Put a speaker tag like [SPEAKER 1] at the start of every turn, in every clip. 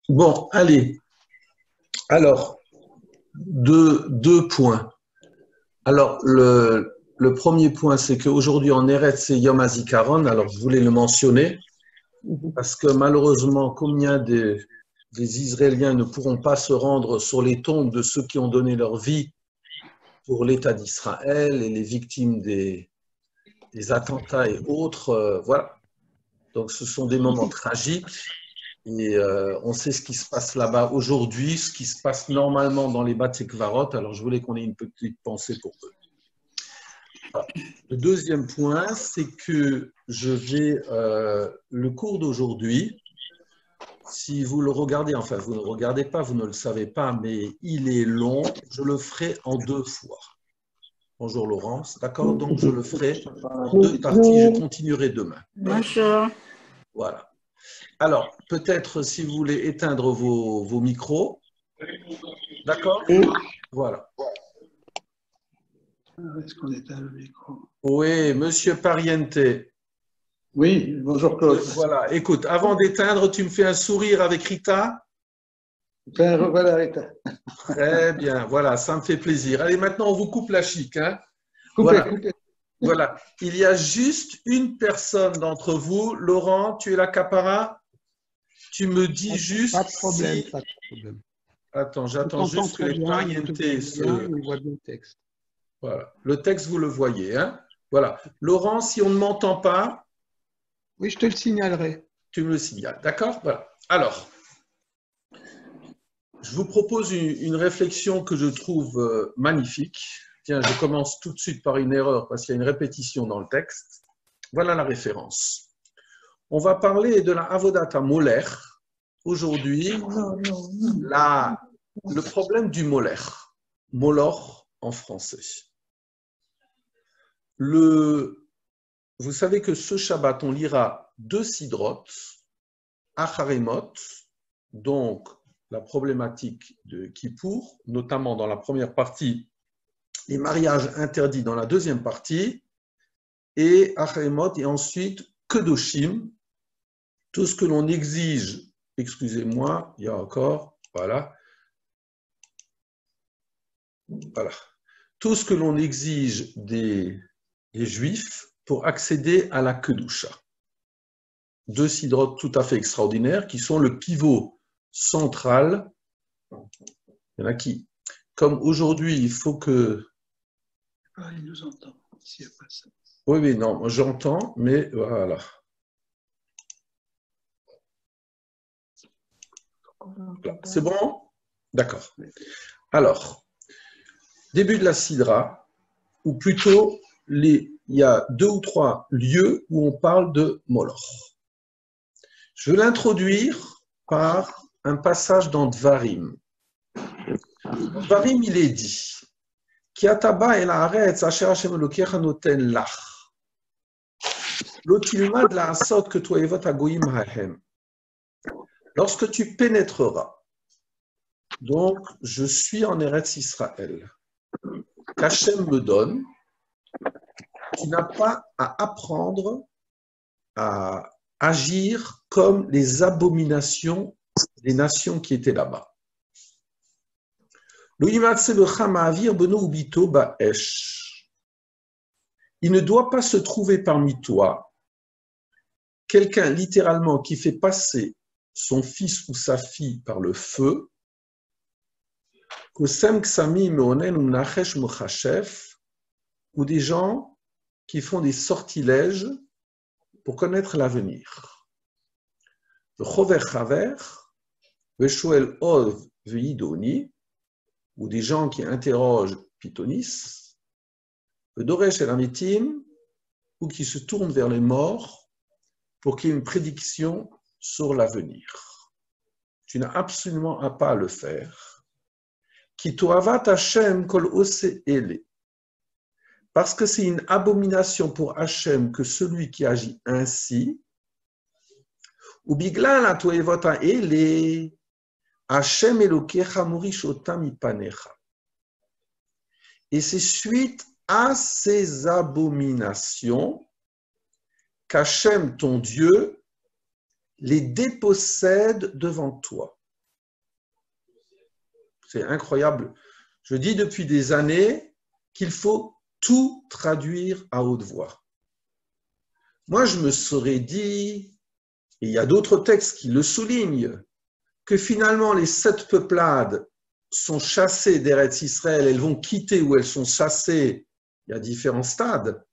[SPEAKER 1] Bon, allez. Alors, deux points. Alors, le premier point, c'est qu'aujourd'hui en Eretz, c'est Yom HaZikaron. Alors, je voulais le mentionner parce que malheureusement, combien des Israéliens ne pourront pas se rendre sur les tombes de ceux qui ont donné leur vie pour l'État d'Israël et les victimes des attentats et autres. Voilà. Donc, ce sont des moments tragiques. Et on sait ce qui se passe là-bas aujourd'hui, ce qui se passe normalement dans les Bate Kvarot. Alors, je voulais qu'on ait une petite pensée pour eux. Alors, le deuxième point, c'est que je vais, le cours d'aujourd'hui, si vous le regardez, enfin, vous ne le regardez pas, vous ne le savez pas, mais il est long, je le ferai en 2 fois. Bonjour Laurence, d'accord? Donc, je le ferai en 2 parties, je continuerai demain.
[SPEAKER 2] Bonjour.
[SPEAKER 1] Voilà. Alors, peut-être si vous voulez éteindre vos micros. D'accord? Voilà.
[SPEAKER 3] Est-ce qu'on éteint le micro?
[SPEAKER 1] Oui, monsieur Pariente.
[SPEAKER 3] Oui, bonjour Claude.
[SPEAKER 1] Voilà, écoute, avant d'éteindre, tu me fais un sourire avec Rita?
[SPEAKER 3] Voilà, Rita.
[SPEAKER 1] Très bien, voilà, ça me fait plaisir. Allez, maintenant, on vous coupe la chic. Hein?
[SPEAKER 3] Coupez,
[SPEAKER 1] Voilà.
[SPEAKER 3] coupez.
[SPEAKER 1] Voilà. Il y a juste une personne d'entre vous. Laurent, tu es la capara? Tu me dis juste
[SPEAKER 4] Pas de problème,
[SPEAKER 1] si…
[SPEAKER 4] pas de problème.
[SPEAKER 1] Attends,
[SPEAKER 4] Je
[SPEAKER 1] j'attends
[SPEAKER 4] t'entends
[SPEAKER 1] juste que
[SPEAKER 4] très
[SPEAKER 1] les
[SPEAKER 4] bien, je te
[SPEAKER 1] parientés
[SPEAKER 4] vois
[SPEAKER 1] se…
[SPEAKER 4] bien, on voit bien le texte.
[SPEAKER 1] Voilà. Le texte, vous le voyez. Hein? Voilà. Laurent, si on ne m'entend pas,
[SPEAKER 4] Oui, je te le signalerai.
[SPEAKER 1] tu me le signales. D'accord? Voilà. Alors, je vous propose une réflexion que je trouve magnifique. Tiens, je commence tout de suite par une erreur parce qu'il y a une répétition dans le texte. Voilà la référence. On va parler de la Avodat Moler. Aujourd'hui, le problème du Moler. Molor en français. Vous savez que ce Shabbat, on lira 2 sidrotes, Acharimot, donc la problématique de Kippour, notamment dans la première partie, les mariages interdits dans la deuxième partie, et Acharimot, et ensuite Kedoshim, tout ce que l'on exige, excusez-moi, il y a encore, voilà, tout ce que l'on exige des Juifs pour accéder à la Kedusha. 2 sidrotes tout à fait extraordinaires qui sont le pivot central. Il y en a qui, comme aujourd'hui, il faut que…
[SPEAKER 3] Ah, il nous entend. S'il n'y a pas ça.
[SPEAKER 1] Oui, mais non, j'entends, mais voilà. C'est bon? D'accord. Alors, début de la Sidra, ou plutôt, il y a 2 ou 3 lieux où on parle de Molor. Je vais l'introduire par un passage dans Dvarim. Dans Dvarim, il est dit Ki ataba el haaretz asher Hashem Elokecha noten lach. Lo tilmad la'asot ketoevot hagoyim hahem. Lorsque tu pénétreras, donc je suis en Eretz Israël, qu'Hachem me donne, tu n'as pas à apprendre à agir comme les abominations des nations qui étaient là-bas. Il ne doit pas se trouver parmi toi quelqu'un littéralement qui fait passer son fils ou sa fille par le feu, ou des gens qui font des sortilèges pour connaître l'avenir. Ou des gens qui interrogent Pythonis, ou qui se tournent vers les morts pour qu'il y ait une prédiction sur l'avenir. Tu n'as absolument pas à le faire. Parce que c'est une abomination pour Hachem que celui qui agit ainsi, ou biglal atoevota ele, Hachem Elokecha morishotam ipanecha. Et c'est suite à ces abominations qu'Hachem, ton Dieu, les dépossède devant toi. C'est incroyable. Je dis depuis des années qu'il faut tout traduire à haute voix. Moi, je me serais dit, et il y a d'autres textes qui le soulignent, que finalement les 7 peuplades sont chassées d'Eretz Israël, elles vont quitter où elles sont chassées, il y a différents stades,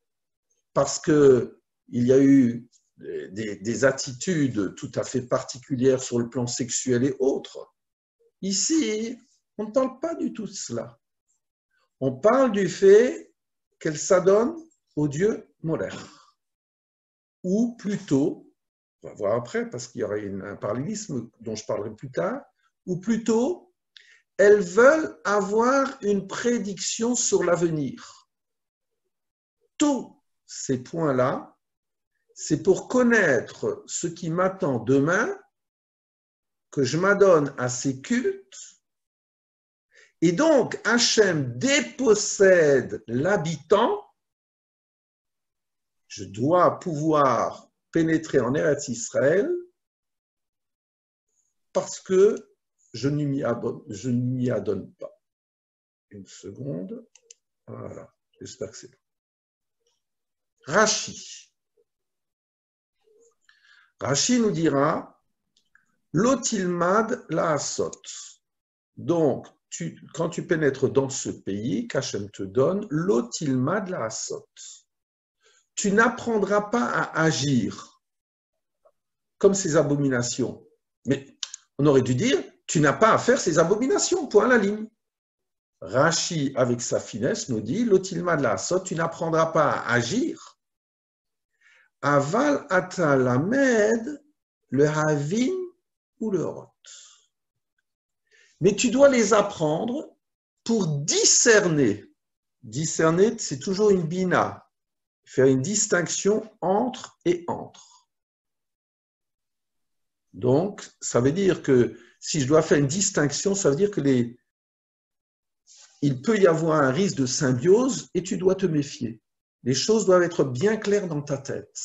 [SPEAKER 1] parce qu'il y a eu des attitudes tout à fait particulières sur le plan sexuel et autres. Ici, on ne parle pas du tout de cela. On parle du fait qu'elle s'adonne au dieu Molech. Ou plutôt, on va voir après parce qu'il y aura un parallélisme dont je parlerai plus tard, ou plutôt, elles veulent avoir une prédiction sur l'avenir. Tous ces points-là, c'est pour connaître ce qui m'attend demain, que je m'adonne à ces cultes, et donc Hachem dépossède l'habitant. Je dois pouvoir pénétrer en Eretz Israël parce que je ne m'y adonne pas. Une seconde. Voilà, j'espère que c'est bon. Rashi. Rashi nous dira Lotilmad la asot. Donc, quand tu pénètres dans ce pays qu'Hachem te donne, Lotilmad la asot. Tu n'apprendras pas à agir comme ces abominations. Mais on aurait dû dire, tu n'as pas à faire ces abominations, point à la ligne. Rashi, avec sa finesse, nous dit, Lotilma de la asot, tu n'apprendras pas à agir. Aval atalamed, le havin ou le rot. Mais tu dois les apprendre pour discerner. Discerner, c'est toujours une bina. Faire une distinction entre et entre. Donc, ça veut dire que si je dois faire une distinction, ça veut dire que il peut y avoir un risque de symbiose et tu dois te méfier. Les choses doivent être bien claires dans ta tête.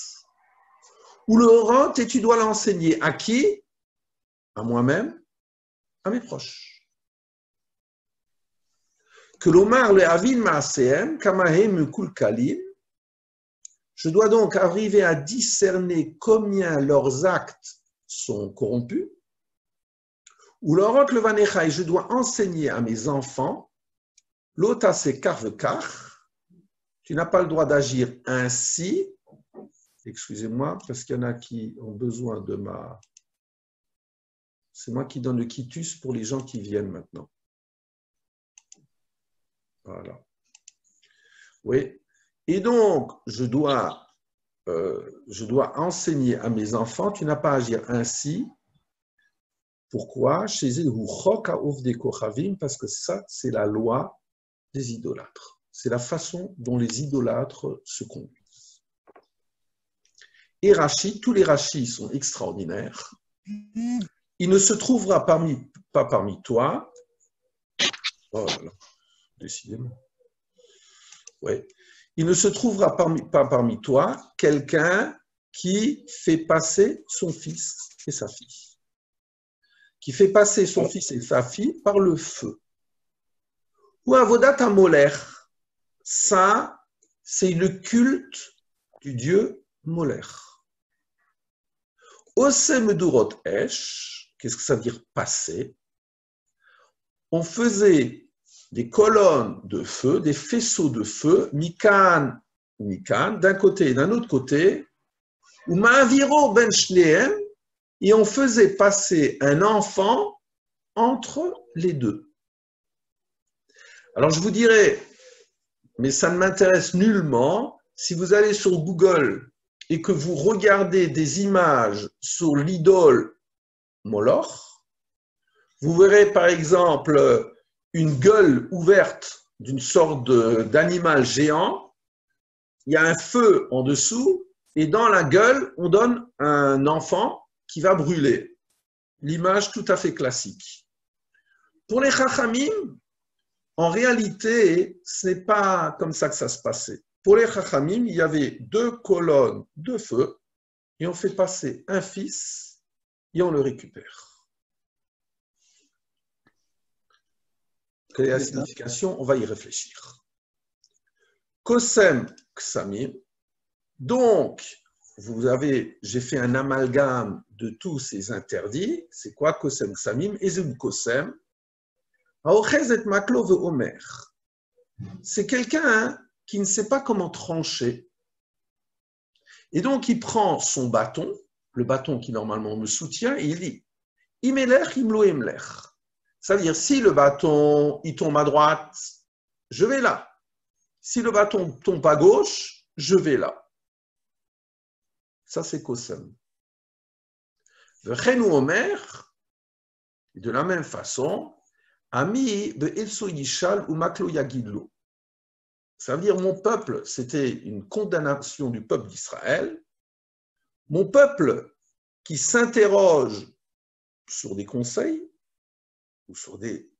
[SPEAKER 1] Ou le horot, et tu dois l'enseigner à qui? À moi-même, à mes proches. Que l'omar le avin maaseem, kamahem kulkalim. Je dois donc arriver à discerner combien leurs actes sont corrompus. Ou l'orot le vanechai, je dois enseigner à mes enfants, l'ota c'est karvekar, tu n'as pas le droit d'agir ainsi. Excusez-moi, parce qu'il y en a qui ont besoin de ma... C'est moi qui donne le quitus pour les gens qui viennent maintenant. Voilà. Oui. Et donc, je dois enseigner à mes enfants, tu n'as pas à agir ainsi. Pourquoi? Parce que ça, c'est la loi des idolâtres. C'est la façon dont les idolâtres se conduisent. Et Rashi, tous les Rashis sont extraordinaires. Il ne se trouvera pas parmi toi. Oh là là, décidément. Ouais. Il ne se trouvera pas parmi toi quelqu'un qui fait passer son fils et sa fille. Qui fait passer son fils et sa fille par le feu. Ou avodat Molech. Ça, c'est le culte du dieu Molech. Ose medurot esh, qu'est-ce que ça veut dire passer? On faisait des colonnes de feu, des faisceaux de feu, mikan, d'un côté et d'un autre côté, ou ma'aviro ben shneem, et on faisait passer un enfant entre les deux. Alors je vous dirais, mais ça ne m'intéresse nullement, si vous allez sur Google et que vous regardez des images sur l'idole Moloch, vous verrez par exemple une gueule ouverte d'une sorte d'animal géant, il y a un feu en dessous, et dans la gueule, on donne un enfant qui va brûler. L'image tout à fait classique. Pour les Chachamim, en réalité, ce n'est pas comme ça que ça se passait. Pour les Chachamim, il y avait 2 colonnes de feu, et on fait passer un fils, et on le récupère. Quelle est la signification? On va y réfléchir. Kosem Ksamim. Donc, j'ai fait un amalgame de tous ces interdits. C'est quoi Kosem Ksamim? Ezum Kosem. Aochezet Maklo ve Omer. C'est quelqu'un qui ne sait pas comment trancher. Et donc, il prend son bâton, le bâton qui normalement me soutient, et il dit Imelech imlo emlech. Ça veut dire, si le bâton il tombe à droite, je vais là. Si le bâton tombe à gauche, je vais là. Ça, c'est Kosem. Vechenu Omer, de la même façon, Ami be'elso yishal ou maklo yagidlo. Ça veut dire, mon peuple, c'était une condamnation du peuple d'Israël. Mon peuple qui s'interroge sur des conseils, ou sur des.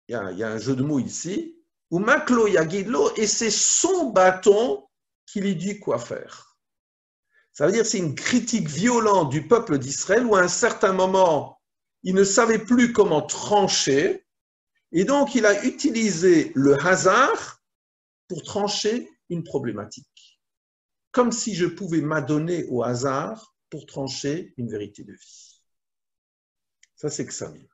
[SPEAKER 1] Il y a un jeu de mots ici, ou Maklo Yagidlo, et c'est son bâton qui lui dit quoi faire. Ça veut dire c'est une critique violente du peuple d'Israël où à un certain moment, il ne savait plus comment trancher, et donc il a utilisé le hasard pour trancher une problématique. Comme si je pouvais m'adonner au hasard pour trancher une vérité de vie. Ça, c'est Ksamim.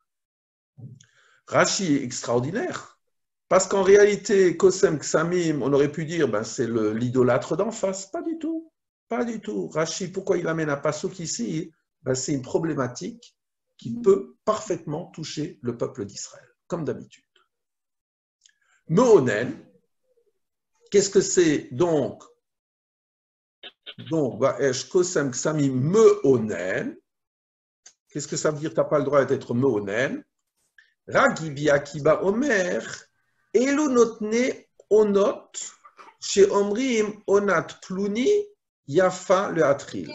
[SPEAKER 1] Rashi est extraordinaire, parce qu'en réalité, Kosem Ksamim, on aurait pu dire, c'est l'idolâtre d'en face. Pas du tout. Pas du tout. Rashi, pourquoi il amène un passouk ici? C'est une problématique qui peut parfaitement toucher le peuple d'Israël, comme d'habitude. Meonen, qu'est-ce que c'est donc Kosem Ksamim Meonen. Qu'est-ce que ça veut dire? Tu n'as pas le droit d'être Meonen. Ragibi Akiba Omer, Elu notne onot, chez Omrim onat pluni, yafa le atril.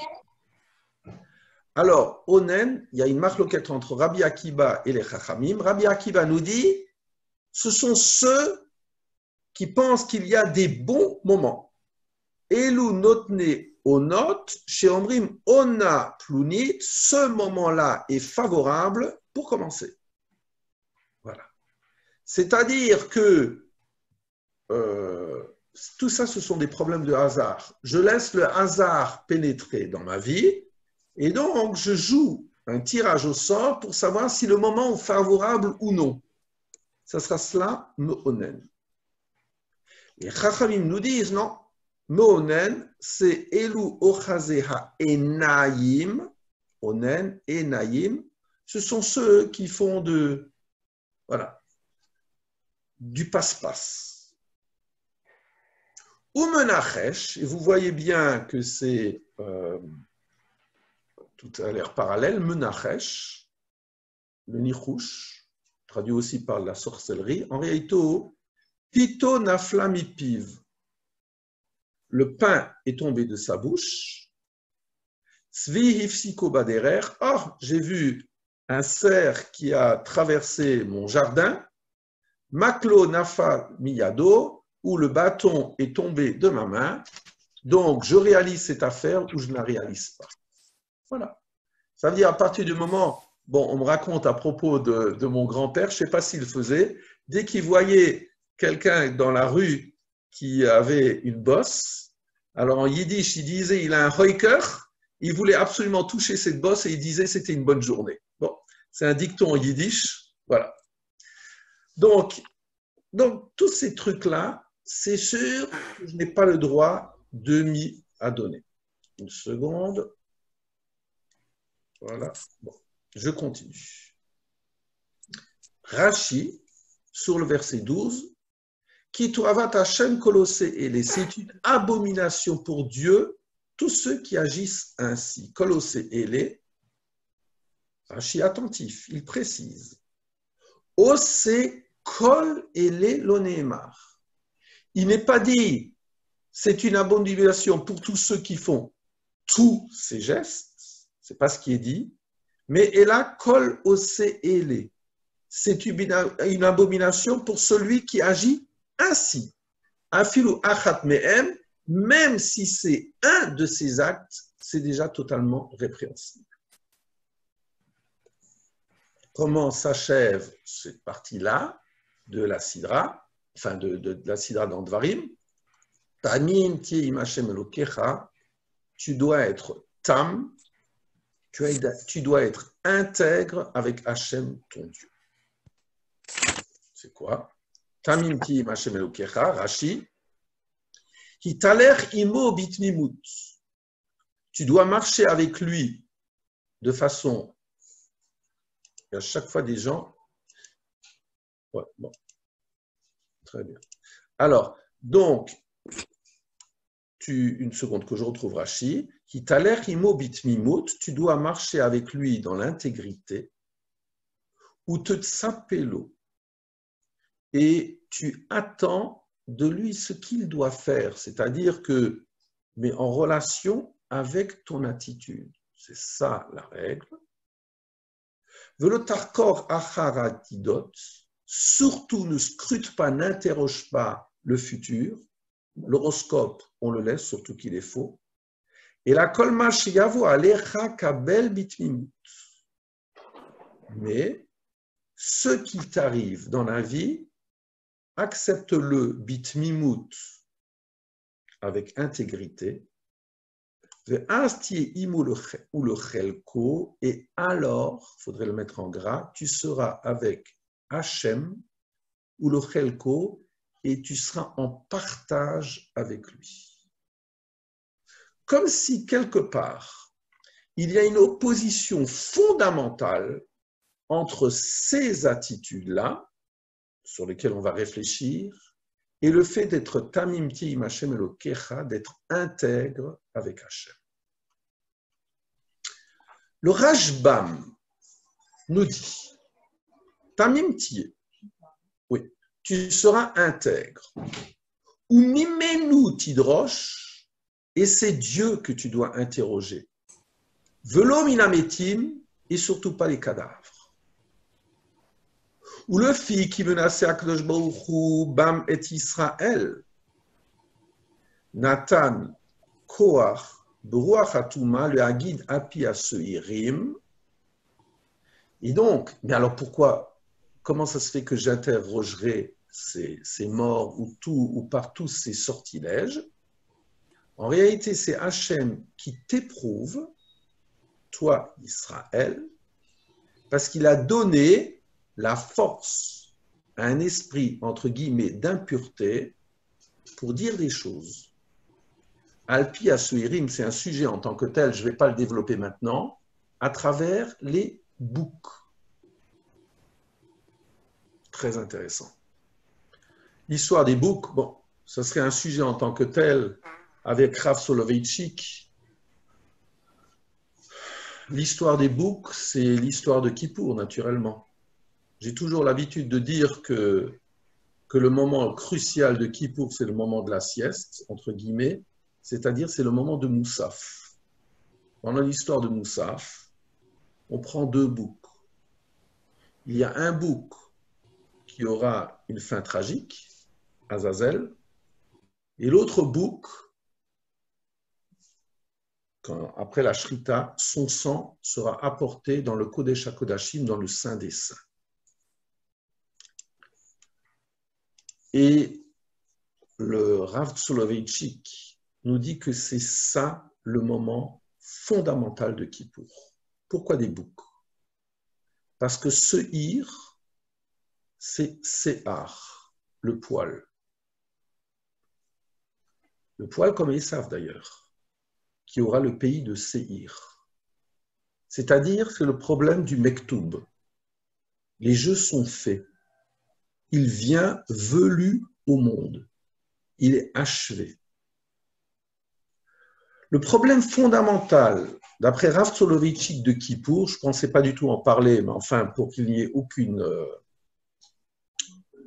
[SPEAKER 1] Alors, onen, il y a une marloquette entre Rabbi Akiba et les Chachamim. Rabbi Akiba nous dit, ce sont ceux qui pensent qu'il y a des bons moments. Elu notne onot, chez Omrim ona plunit, ce moment-là est favorable pour commencer. Voilà. C'est-à-dire que tout ça, ce sont des problèmes de hasard. Je laisse le hasard pénétrer dans ma vie et donc je joue un tirage au sort pour savoir si le moment est favorable ou non. Ça sera cela, Meonen. Les Chachamim nous disent non, Meonen, c'est Elu Ochazeha Enayim, Onen, Enayim, ce sont ceux qui font du passe-passe. Ou Menachesh, et vous voyez bien que c'est tout a l'air parallèle, Menachesh, le nichouch, traduit aussi par la sorcellerie, en réalité, Pito nafla mipiv, le pain est tombé de sa bouche, Tzvi hifsiko baderer, j'ai vu un cerf qui a traversé mon jardin, Maklo nafa miyado, où le bâton est tombé de ma main, donc je réalise cette affaire ou je ne la réalise pas. Voilà. Ça veut dire à partir du moment, on me raconte à propos de mon grand-père, je ne sais pas s'il le faisait, dès qu'il voyait quelqu'un dans la rue qui avait une bosse, alors en yiddish, il disait il a un hoiker, il voulait absolument toucher cette bosse et il disait c'était une bonne journée. Bon, c'est un dicton en yiddish, voilà. Donc tous ces trucs-là, c'est sûr que je n'ai pas le droit de m'y adonner. Une seconde. Voilà. Bon, je continue. Rashi, sur le verset 12, Ki toavat Hashem kolosé ele, c'est une abomination pour Dieu, tous ceux qui agissent ainsi. Kolosé ele, Rashi attentif, il précise. Ose kol ele lonémar. Il n'est pas dit, c'est une abomination pour tous ceux qui font tous ces gestes, c'est pas ce qui est dit, mais elle a kol ose ele. C'est une abomination pour celui qui agit ainsi. Afilu achat mehem, même si c'est un de ces actes, c'est déjà totalement répréhensible. Comment s'achève cette partie-là? de la Sidra, enfin de la Sidra dans Dvarim, Tamim Ti'im Hashem Elokecha, tu dois être tam, tu dois être intègre avec Hashem, ton Dieu. C'est quoi? Tamim Ti'im Hashem Elokecha, Rashi, Hitaler imo bitmimut. Tu dois marcher avec lui de façon. Il y a chaque fois des gens. Ouais, bon. Très bien. Alors, donc, une seconde que je retrouve Rashi. Hitaler imo bitmimut. Tu dois marcher avec lui dans l'intégrité. Ou te tsapelo. Et tu attends de lui ce qu'il doit faire, c'est-à-dire que, mais en relation avec ton attitude. C'est ça la règle. Velotarkor acharatidot, surtout ne scrute pas, n'interroge pas le futur. L'horoscope, on le laisse, surtout qu'il est faux. Et la kolma sheyavo alecha kabel bitmimut. Mais ce qui t'arrive dans la vie, accepte-le bitmimut avec intégrité, et alors, il faudrait le mettre en gras, tu seras avec Hachem ou le chelko et tu seras en partage avec lui. Comme si quelque part, il y a une opposition fondamentale entre ces attitudes-là, sur lesquelles on va réfléchir, et le fait d'être tamim ti'im Hashem Elokecha, d'être intègre avec Hashem. Le Rashbam nous dit, tamim ti'im, oui, tu seras intègre. Ou mimenu tidrosh, et c'est Dieu que tu dois interroger. Velo minametim, et surtout pas les cadavres. Ou le fille qui menaçait Akadosh Baruch Hu, Bam et Israël, Nathan Koach, Beruach Hatuma, le Hagid Api Aseirim. Et donc, mais alors pourquoi, comment ça se fait que j'interrogerai ces morts ou par tous ces sortilèges? En réalité, c'est Hachem qui t'éprouve, toi Israël, parce qu'il a donné la force à un esprit, entre guillemets, d'impureté pour dire des choses. Alpi Aseirim, c'est un sujet en tant que tel, je ne vais pas le développer maintenant, à travers les boucs. Très intéressant. L'histoire des boucs, bon, ce serait un sujet en tant que tel avec Rav Soloveitchik. L'histoire des boucs, c'est l'histoire de Kippour, naturellement. J'ai toujours l'habitude de dire que le moment crucial de Kippour, c'est le moment de la sieste, entre guillemets, c'est-à-dire c'est le moment de Moussaf. Dans l'histoire de Moussaf, on prend deux boucs. Il y a un bouc qui aura une fin tragique, Azazel, et l'autre bouc, après la Shrita, son sang sera apporté dans le Kodesh HaKodashim, dans le Saint des Saints. Et le Rav Soloveitchik nous dit que c'est ça le moment fondamental de Kippour. Pourquoi des boucs? Parce que Seir, c'est Sehar, le poil. Le poil comme Esav d'ailleurs, qui aura le pays de Seir. C'est-à-dire, c'est le problème du Mektoub. Les jeux sont faits. Il vient velu au monde. Il est achevé. Le problème fondamental, d'après Rav Soloveitchik de Kippour, je ne pensais pas du tout en parler, mais enfin, pour qu'il n'y ait aucune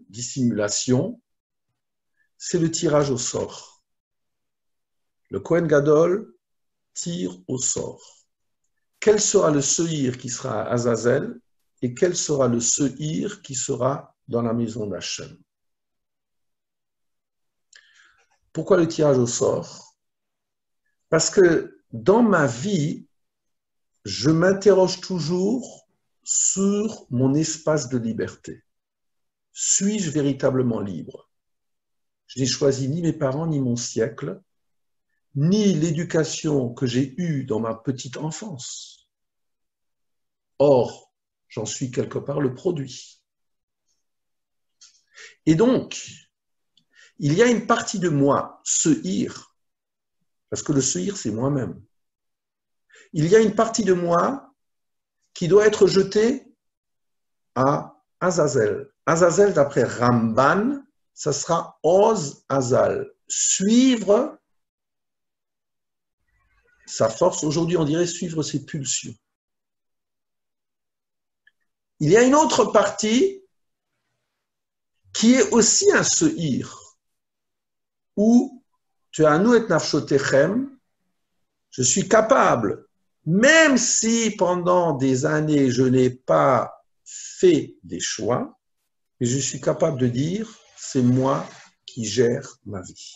[SPEAKER 1] dissimulation, c'est le tirage au sort. Le Kohen Gadol tire au sort. Quel sera le Seir qui sera à Azazel et quel sera le Seir qui sera dans la maison d'Hachem? Pourquoi le tirage au sort? Parce que dans ma vie, je m'interroge toujours sur mon espace de liberté. suis-je véritablement libre? Je n'ai choisi ni mes parents, ni mon siècle, ni l'éducation que j'ai eue dans ma petite enfance. Or, j'en suis quelque part le produit. Et donc, il y a une partie de moi, Seir, parce que le Seir, c'est moi-même. Il y a une partie de moi qui doit être jetée à Azazel. Azazel, d'après Ramban, ça sera Oz Azal, suivre sa force. Aujourd'hui, on dirait suivre ses pulsions. Il y a une autre partie qui est aussi un Seir, où tu as un Nouet Nafshotechem, je suis capable, même si pendant des années je n'ai pas fait des choix, mais je suis capable de dire, c'est moi qui gère ma vie,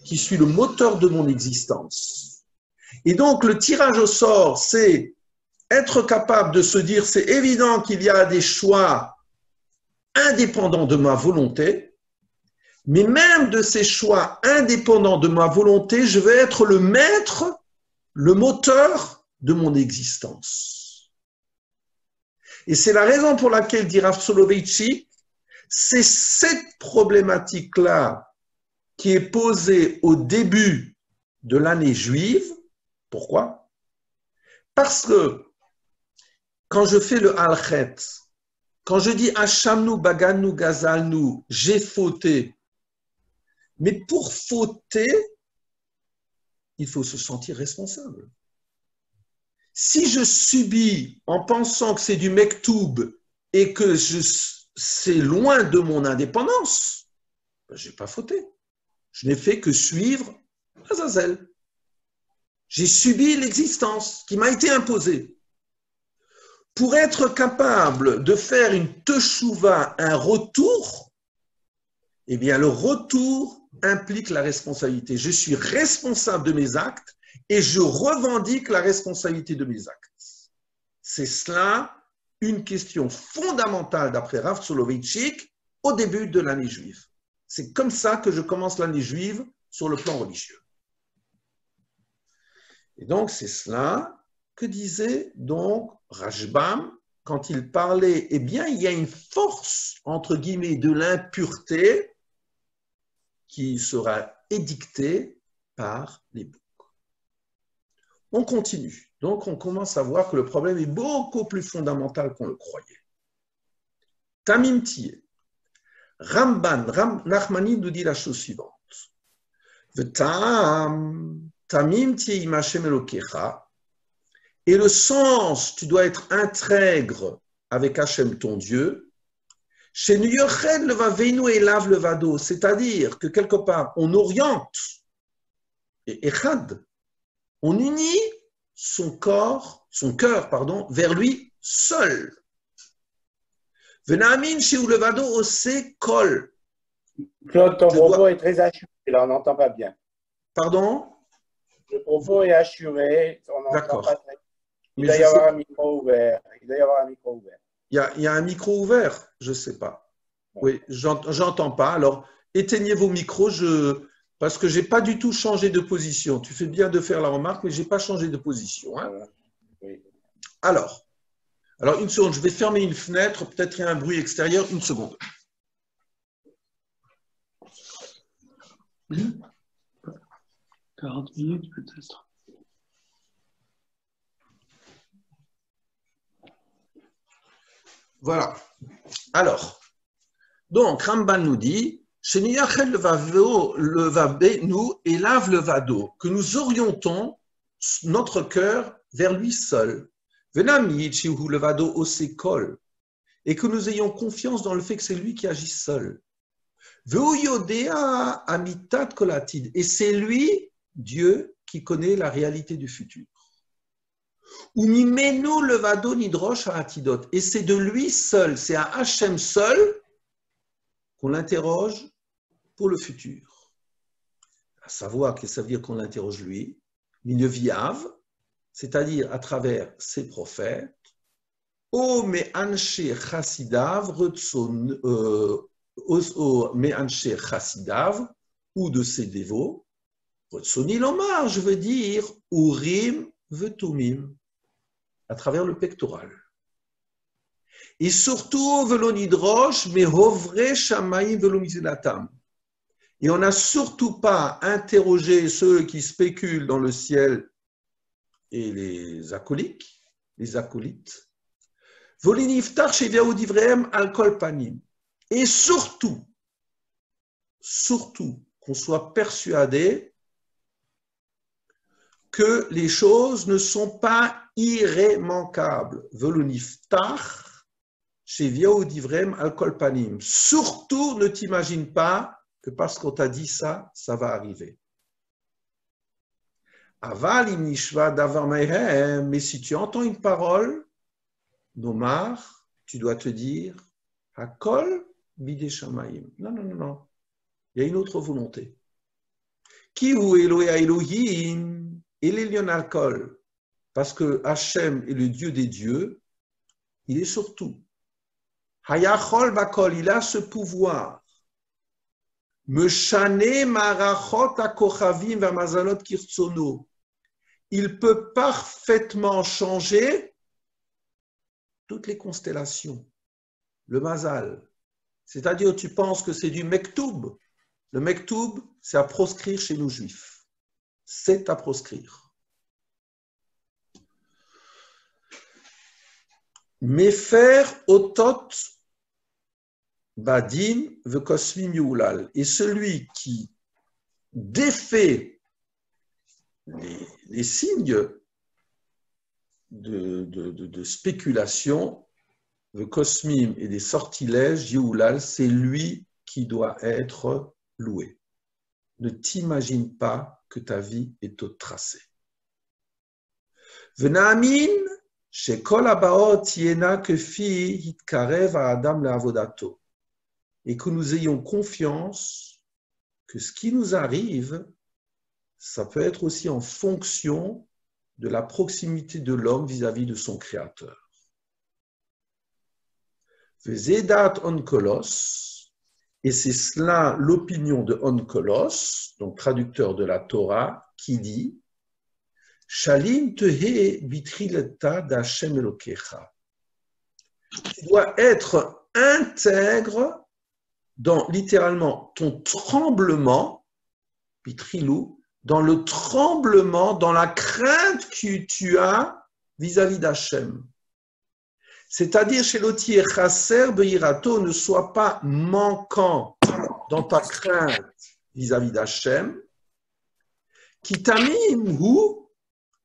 [SPEAKER 1] qui suis le moteur de mon existence. Et donc le tirage au sort, c'est être capable de se dire, c'est évident qu'il y a des choix indépendants de ma volonté, mais même de ces choix indépendants de ma volonté, je vais être le maître, le moteur de mon existence. Et c'est la raison pour laquelle, dit Rav Soloveitchik, c'est cette problématique-là qui est posée au début de l'année juive. Pourquoi? Parce que quand je fais le Halchet, quand je dis Hachamnu, Baganu, Gazalnu, j'ai fauté, mais pour fauter, il faut se sentir responsable. Si je subis en pensant que c'est du mektoub et que c'est loin de mon indépendance, ben, je n'ai pas fauté. Je n'ai fait que suivre Azazel. J'ai subi l'existence qui m'a été imposée. Pour être capable de faire une teshuva, un retour, eh bien le retour implique la responsabilité. Je suis responsable de mes actes et je revendique la responsabilité de mes actes. C'est cela une question fondamentale d'après Rav Soloveitchik au début de l'année juive. C'est comme ça que je commence l'année juive sur le plan religieux. Et donc c'est cela que disait donc Rashbam quand il parlait, eh bien il y a une force entre guillemets de l'impureté qui sera édicté par les boucs. On continue. Donc, on commence à voir que le problème est beaucoup plus fondamental qu'on le croyait. Tamim Tiye. Nachmani nous dit la chose suivante. Tamim Tiye im Hashem Elokecha. Et le sens, tu dois être intègre avec Hashem ton Dieu. C'est-à-dire que quelque part, on oriente, et echad, on unit son cœur, vers lui seul.
[SPEAKER 2] Claude, ton propos est très assuré, là, on n'entend pas bien.
[SPEAKER 1] Pardon?
[SPEAKER 2] Le propos est assuré, on n'entend pas très bien. Il doit y avoir un micro ouvert.
[SPEAKER 1] Il y a un micro ouvert? Je ne sais pas. Oui, j'entends pas. Alors, éteignez vos micros, parce que je n'ai pas du tout changé de position. Tu fais bien de faire la remarque, mais je n'ai pas changé de position. Hein?
[SPEAKER 2] Oui.
[SPEAKER 1] Alors, une seconde, je vais fermer une fenêtre, peut-être qu'il y a un bruit extérieur, une seconde.
[SPEAKER 3] 40 minutes peut-être.
[SPEAKER 1] Voilà. Alors, donc, Ramban nous dit, nous et lave le vado, que nous orientons notre cœur vers lui seul. Et que nous ayons confiance dans le fait que c'est lui qui agit seul. Et c'est lui, Dieu, qui connaît la réalité du futur. Et c'est de lui seul, c'est à Hachem seul qu'on l'interroge pour le futur. À savoir que ça veut dire qu'on l'interroge lui, Mineviav, c'est-à-dire à travers ses prophètes, O me'anshe chassidav, o me'anshe chassidav, ou de ses dévots, Rotsoni lomar, je veux dire, Urim vetumim, à travers le pectoral. Et surtout, velonidrosh, mais hovre shamayim velomizilatam. Et on n'a surtout pas interrogé ceux qui spéculent dans le ciel et les acolytes. Voliniftar sheviaou divrehem alkol panim. Et surtout, qu'on soit persuadé que les choses ne sont pas irrémanquables. Voliniftar sheviaou divrehem alkol panim. Surtout, ne t'imagine pas que parce qu'on t'a dit ça, ça va arriver. Aval imnishva davar mehem, mais si tu entends une parole, nomar, tu dois te dire, hakol bidei shamayim. Non. Il y a une autre volonté. Ki hu Elohe Elohim, elelion hakol. Parce que Hachem est le Dieu des dieux, il est surtout. Hayachol bakol, il a ce pouvoir. Meshane marachot hakochavim v'amazalot kirtsono. Il peut parfaitement changer toutes les constellations, le mazal. C'est-à-dire, tu penses que c'est du mektoub. Le mektoub, c'est à proscrire chez nous juifs. C'est à proscrire. Mefer otot badin vekosmim youlal. Et celui qui défait les signes de spéculation, le cosmime et des sortilèges, Yehoulal, c'est lui qui doit être loué. Ne t'imagine pas que ta vie est toute tracée. Venamin, shekol habaot yena kefi hitkarev ha'adam le'avodato. Et que nous ayons confiance que ce qui nous arrive, ça peut être aussi en fonction de la proximité de l'homme vis-à-vis de son créateur. Vezedat Onkelos, et c'est cela l'opinion de Onkelos, donc traducteur de la Torah, qui dit Shalim tehe bitrileta d'Hashem Elokecha. Tu dois être intègre dans littéralement ton tremblement, bitrilou, dans le tremblement, dans la crainte que tu as vis-à-vis d'Hachem. C'est-à-dire, chez l'Oti Chasser Beirato, ne sois pas manquant dans ta crainte vis-à-vis d'Hachem. Kitamim hu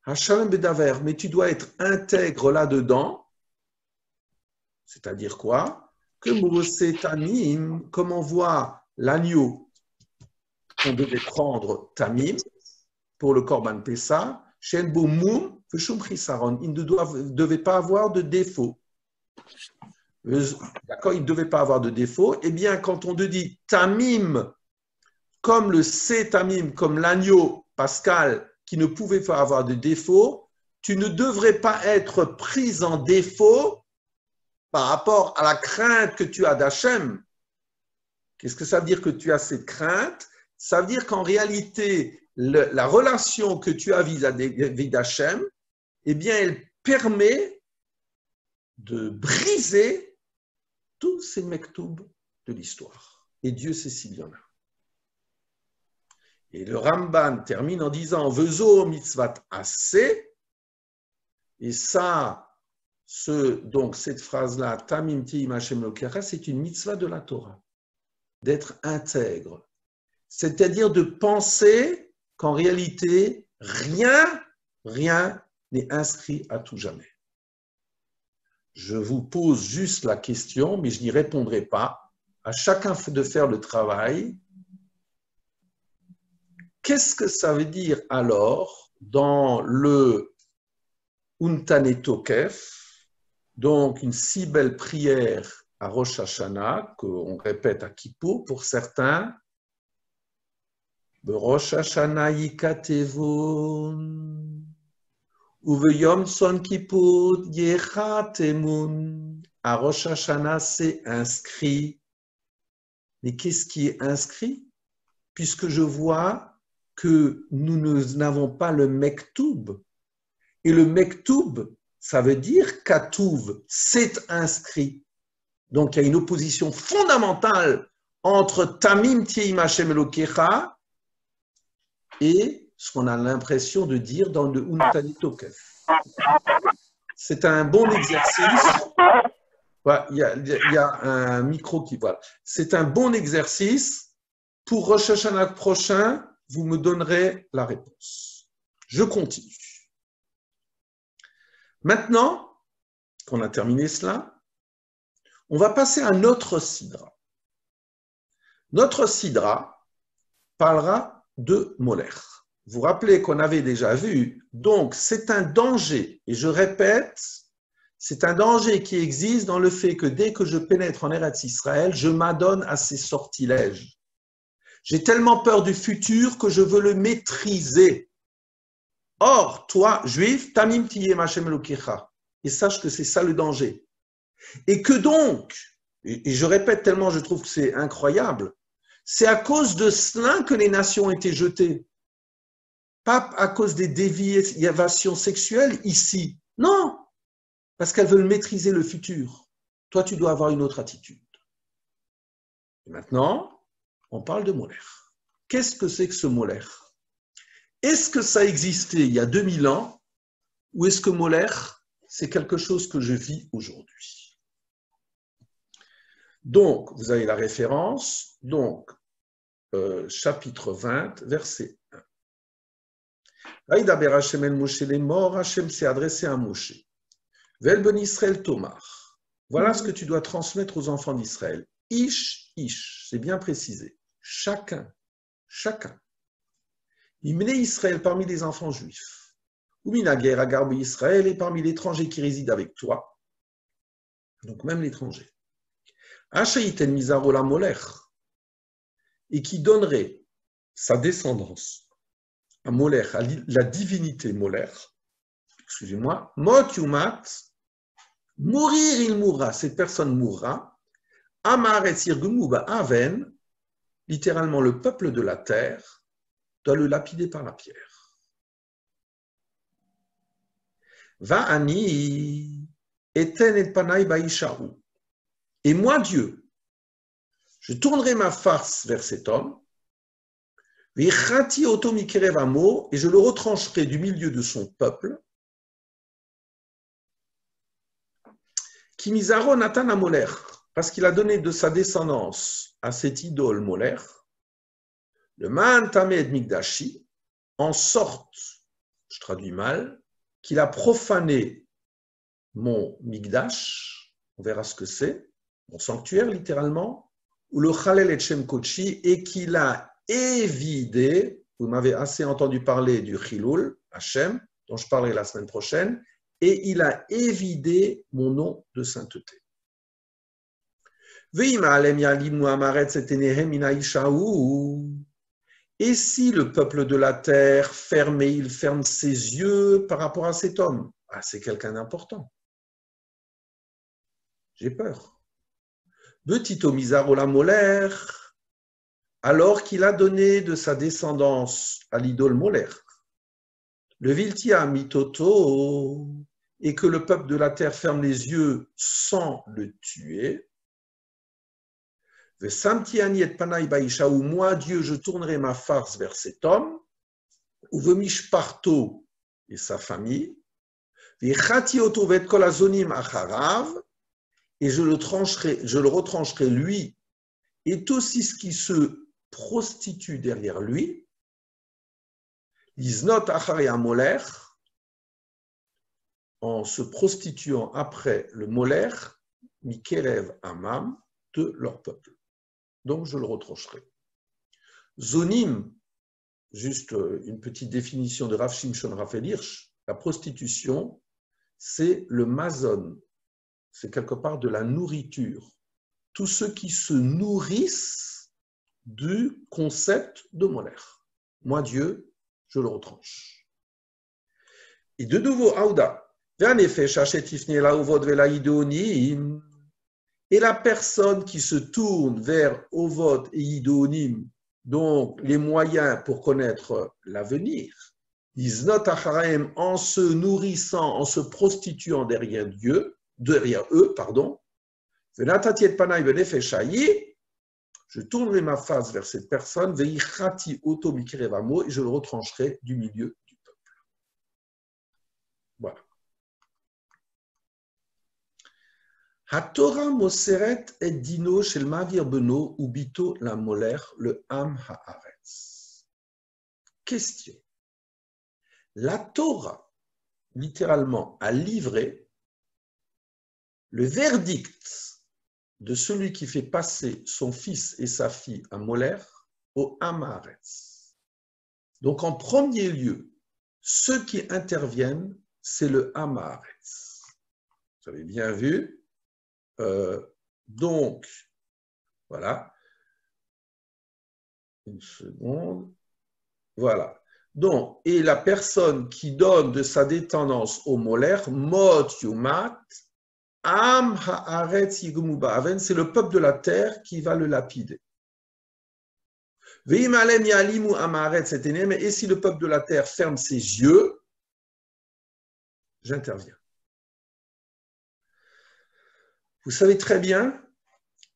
[SPEAKER 1] Hachem bedaver, mais tu dois être intègre là-dedans. C'est-à-dire quoi? Que Moshe Tamim, comme on voit l'agneau qu'on devait prendre Tamim pour le Korban Pessah, Shen Bo Moum, Feshum Chisaron, il ne devait pas avoir de défaut. D'accord, il ne devait pas avoir de défaut. Eh bien, quand on te dit Tamim, comme le C Tamim, comme l'agneau pascal qui ne pouvait pas avoir de défaut, tu ne devrais pas être pris en défaut par rapport à la crainte que tu as d'Hachem. Qu'est-ce que ça veut dire que tu as cette crainte? Ça veut dire qu'en réalité, la relation que tu as vis-à-vis d'Hachem, eh bien, elle permet de briser tous ces mektoubs de l'histoire. Et Dieu sait s'il y en a. Et le Ramban termine en disant Vezo mitzvat assez. Et ça, donc cette phrase-là, Tamim Tiim Hashem Lokera, c'est une mitzvah de la Torah, d'être intègre. C'est-à-dire de penser qu'en réalité, rien n'est inscrit à tout jamais. Je vous pose juste la question, mais je n'y répondrai pas. À chacun de faire le travail. Qu'est-ce que ça veut dire alors dans le Untane Tokef, donc une si belle prière à Rosh Hashanah, qu'on répète à Kippour pour certains, Rosh Hashanah Yikatevon, Uveyom son kippur yechatemun. À Rosh Hashanah, c'est inscrit. Mais qu'est-ce qui est inscrit? Puisque je vois que nous n'avons pas le mektoub. Et le mektoub, ça veut dire katouv, c'est inscrit. Donc, il y a une opposition fondamentale entre Tamim Tieim Hashem Elokecha et ce qu'on a l'impression de dire dans le Untani Tokef. C'est un bon exercice. Voilà, il y a un micro qui... Voilà. C'est un bon exercice. Pour Rosh Hashanah prochain, vous me donnerez la réponse. Je continue. Maintenant qu'on a terminé cela, on va passer à notre sidra. Notre sidra parlera de Molech. Vous vous rappelez qu'on avait déjà vu, donc c'est un danger, et je répète, c'est un danger qui existe dans le fait que dès que je pénètre en Eretz Israël, je m'adonne à ces sortilèges. J'ai tellement peur du futur que je veux le maîtriser. Or, toi, juif, tamim tiyem Hashem Elokecha, et sache que c'est ça le danger. Et que donc, et je répète tellement je trouve que c'est incroyable, c'est à cause de cela que les nations ont été jetées. Pas à cause des déviations sexuelles ici. Non, parce qu'elles veulent maîtriser le futur. Toi, tu dois avoir une autre attitude. Et maintenant, on parle de Molech. Qu'est-ce que c'est que ce Molech? Est-ce que ça existait il y a 2000 ans ou est-ce que Molech, c'est quelque chose que je vis aujourd'hui? Donc, vous avez la référence. Donc, chapitre 20, verset 1. Aïdaber Hashem el Moshe les morts, Hashem s'est adressé à Moshe. Vel ben Israël Tomar. Voilà ce que tu dois transmettre aux enfants d'Israël. Ish, c'est bien précisé. Chacun. Imne Israël parmi les enfants juifs. Ou minager agarbe Israël et parmi l'étranger qui réside avec toi. Donc même l'étranger. Hachaïten mizarola Molech. Et qui donnerait sa descendance à Molech, à la divinité Molech, excusez-moi, mot yumat, mourir il mourra, cette personne mourra, amaret yirgumuba aven, littéralement le peuple de la terre, doit le lapider par la pierre. Va ani eten et panai baishahu. Et moi, Dieu, je tournerai ma face vers cet homme, et je le retrancherai du milieu de son peuple. Kimizaro Nathan à Molech, parce qu'il a donné de sa descendance à cette idole Molech, le Man Tamed Migdashi, en sorte, je traduis mal, qu'il a profané mon Migdash, on verra ce que c'est, mon sanctuaire littéralement, ou le Chalel et Shem Kochi, et qu'il a évidé, vous m'avez assez entendu parler du Chilul, Hachem, dont je parlerai la semaine prochaine, et il a évidé mon nom de sainteté. Et si le peuple de la terre il ferme ses yeux par rapport à cet homme, c'est quelqu'un d'important. J'ai peur. Betito mizarola Molech, alors qu'il a donné de sa descendance à l'idole Molech, le Viltia mitoto, et que le peuple de la terre ferme les yeux sans le tuer, ou moi, Dieu, je tournerai ma face vers cet homme, ou Vemishparto et sa famille, et je le retrancherai lui et aussi ce qui se prostitue derrière lui, Iznot Acharei Molech, en se prostituant après le Molech, Mikerev Amam, de leur peuple. Donc je le retrancherai. Zonim, juste une petite définition de Rav Shimshon Raphaël Hirsch, la prostitution, c'est le mazon, c'est quelque part de la nourriture. Tous ceux qui se nourrissent du concept de Molech. Moi, Dieu, je le retranche. Et de nouveau, Aouda. Et la personne qui se tourne vers Ovot et Idonim, donc les moyens pour connaître l'avenir, en se nourrissant, en se prostituant derrière eux, pardon, je tournerai ma face vers cette personne, et je le retrancherai du milieu du peuple. Voilà. HaTorah moseret et dino shel mavir beno ubito la moler le am haaretz. Question. La Torah, littéralement, a livré le verdict de celui qui fait passer son fils et sa fille à Moler au am haaretz. Donc, en premier lieu, ceux qui interviennent, c'est le am haaretz. Vous avez bien vu. Donc, voilà. Une seconde. Voilà. Donc, et la personne qui donne de sa dépendance au molaire, Mot Yumat, Am Haaretz Yigmuba Aven, c'est le peuple de la terre qui va le lapider. Veim Alem Yalimu Am Haaretz Etenem, et si le peuple de la terre ferme ses yeux, j'interviens. Vous savez très bien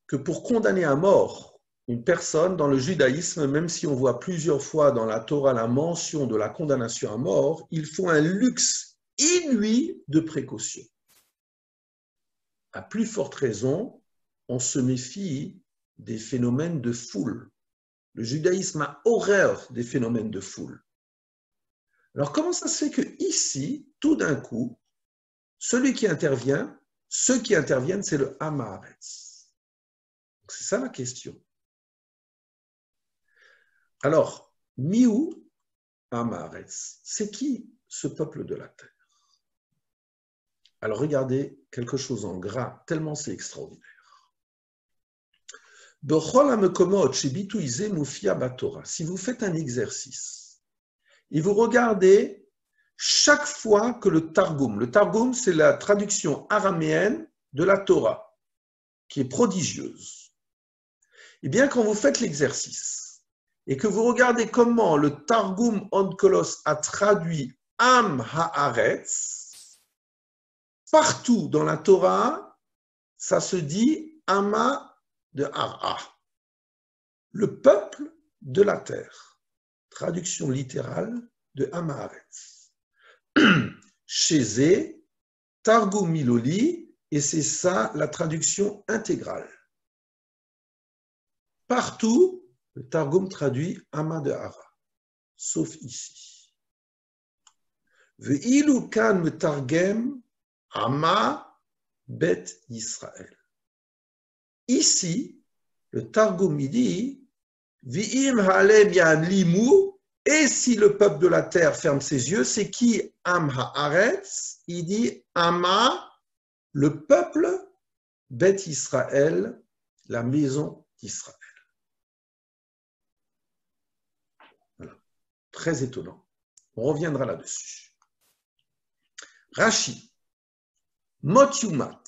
[SPEAKER 1] que pour condamner à mort une personne dans le judaïsme, même si on voit plusieurs fois dans la Torah la mention de la condamnation à mort, il faut un luxe inouï de précaution. À plus forte raison, on se méfie des phénomènes de foule. Le judaïsme a horreur des phénomènes de foule. Alors comment ça se fait que ici, tout d'un coup, ceux qui interviennent, c'est le am haaretz. C'est ça la question. Alors, miou am haaretz, c'est qui ce peuple de la terre? Alors regardez quelque chose en gras, tellement c'est extraordinaire. Si vous faites un exercice et vous regardez chaque fois que le Targum c'est la traduction araméenne de la Torah, qui est prodigieuse. Et bien quand vous faites l'exercice et que vous regardez comment le Targum Onkelos a traduit Am Haaretz, partout dans la Torah, ça se dit Ama de Ara, le peuple de la terre. Traduction littérale de Am Haaretz. Chez Targum Miloli, et c'est ça la traduction intégrale. Partout, le Targum traduit Ama de Ara, sauf ici. Ve'ilu kan metargem Ama Bet Yisrael. Ici, le Targum dit Vi'im halem yan limu, et si le peuple de la terre ferme ses yeux, c'est qui Am Haaretz? Il dit Ama, le peuple, Bet Yisrael, la maison d'Israël. Voilà. Très étonnant. On reviendra là-dessus. Rashi. Mot Yumat.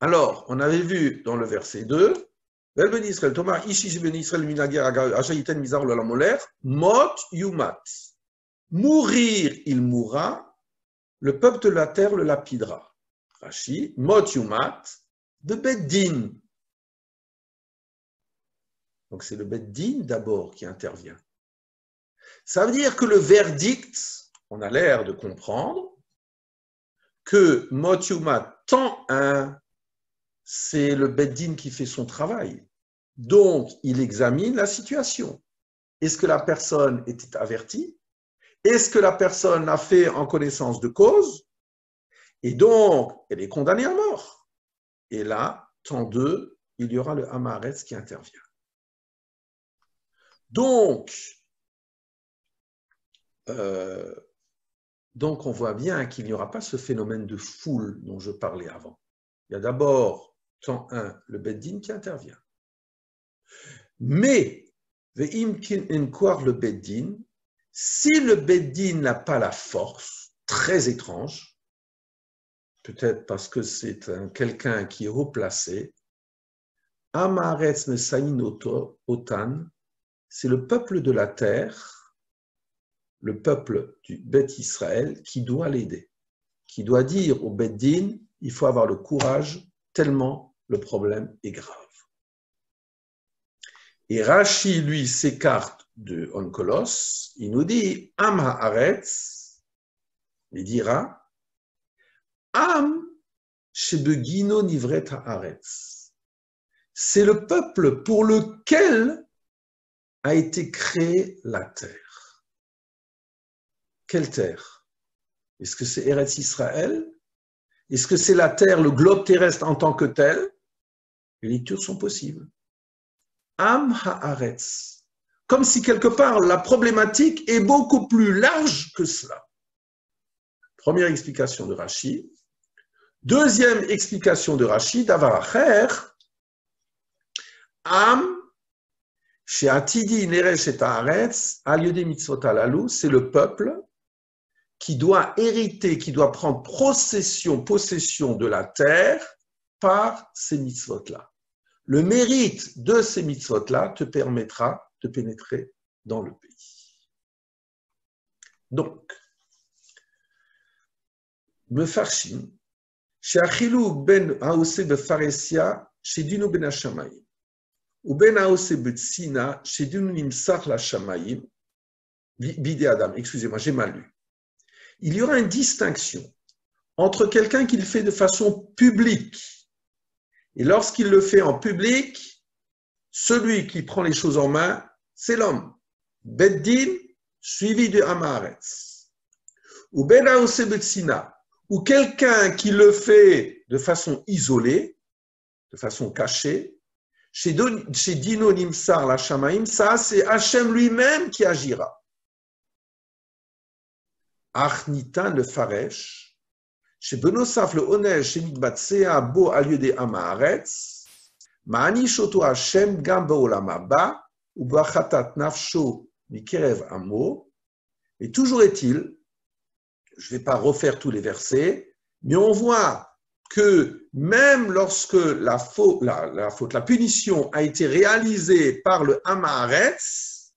[SPEAKER 1] Alors, on avait vu dans le verset 2, Mot Yumat. Mourir, il mourra, le peuple de la terre le lapidera. Rashi, Mot Yumat, de Beddin. Donc c'est le Beddin d'abord qui intervient. Ça veut dire que le verdict, on a l'air de comprendre, que Mot Yumat, temps 1, c'est le Beddin qui fait son travail. Donc, il examine la situation. Est-ce que la personne était avertie? Est-ce que la personne l'a fait en connaissance de cause? Et donc, elle est condamnée à mort. Et là, temps 2, il y aura le am haaretz qui intervient. Donc, on voit bien qu'il n'y aura pas ce phénomène de foule dont je parlais avant. Il y a d'abord, temps 1, le Beddin qui intervient. Mais, le Beddin, si le Beddin n'a pas la force, très étrange, peut-être parce que c'est quelqu'un qui est haut placé. Amaretz Mesaïn Otan, c'est le peuple de la terre, le peuple du Beth Israël, qui doit l'aider, qui doit dire au Beth Din, il faut avoir le courage, tellement le problème est grave. Et Rashi, lui, s'écarte de Onkelos, il nous dit Am haaretz, il dira Am shebegino nivret haaretz. C'est le peuple pour lequel a été créée la terre. Quelle terre? Est-ce que c'est Eretz Israël? Est-ce que c'est la terre, le globe terrestre en tant que tel? Les lectures sont possibles. Am haaretz. Comme si quelque part la problématique est beaucoup plus large que cela. Première explication de Rashi. Deuxième explication de Rashi, Davar acher, Am she'atidi neresh et haaretz al yodei mitzvot halalu, c'est le peuple qui doit hériter, qui doit prendre possession de la terre par ces mitzvot-là. Le mérite de ces mitzvot-là te permettra de pénétrer dans le pays. Donc, Mefarshim, she'achilou ben haoseh befaresia, she'dinu ben hashamayim, ou ben haoseh betzina, she'dinu nimsach la shamayim, bidé Adam, excusez-moi, j'ai mal lu. Il y aura une distinction entre quelqu'un qui le fait de façon publique, et lorsqu'il le fait en public, celui qui prend les choses en main, c'est l'homme. Bet Din, suivi de Haaretz. Ou Ben Haoseh Betsina, ou quelqu'un qui le fait de façon isolée, de façon cachée, chez Dino Nimsar la Shamaim, ça c'est Hachem lui-même qui agira. Achnita le Faresh, chez Benosaf le Onej, chez Mitbatsea, Bo a lieu des Haaretz, Ma'ani Shoto Hachem, Gam Baolam Haba, ou Bachatat Nafsho, Mikerev Amo. Et toujours est-il, je ne vais pas refaire tous les versets, mais on voit que même lorsque la punition a été réalisée par le Haaretz,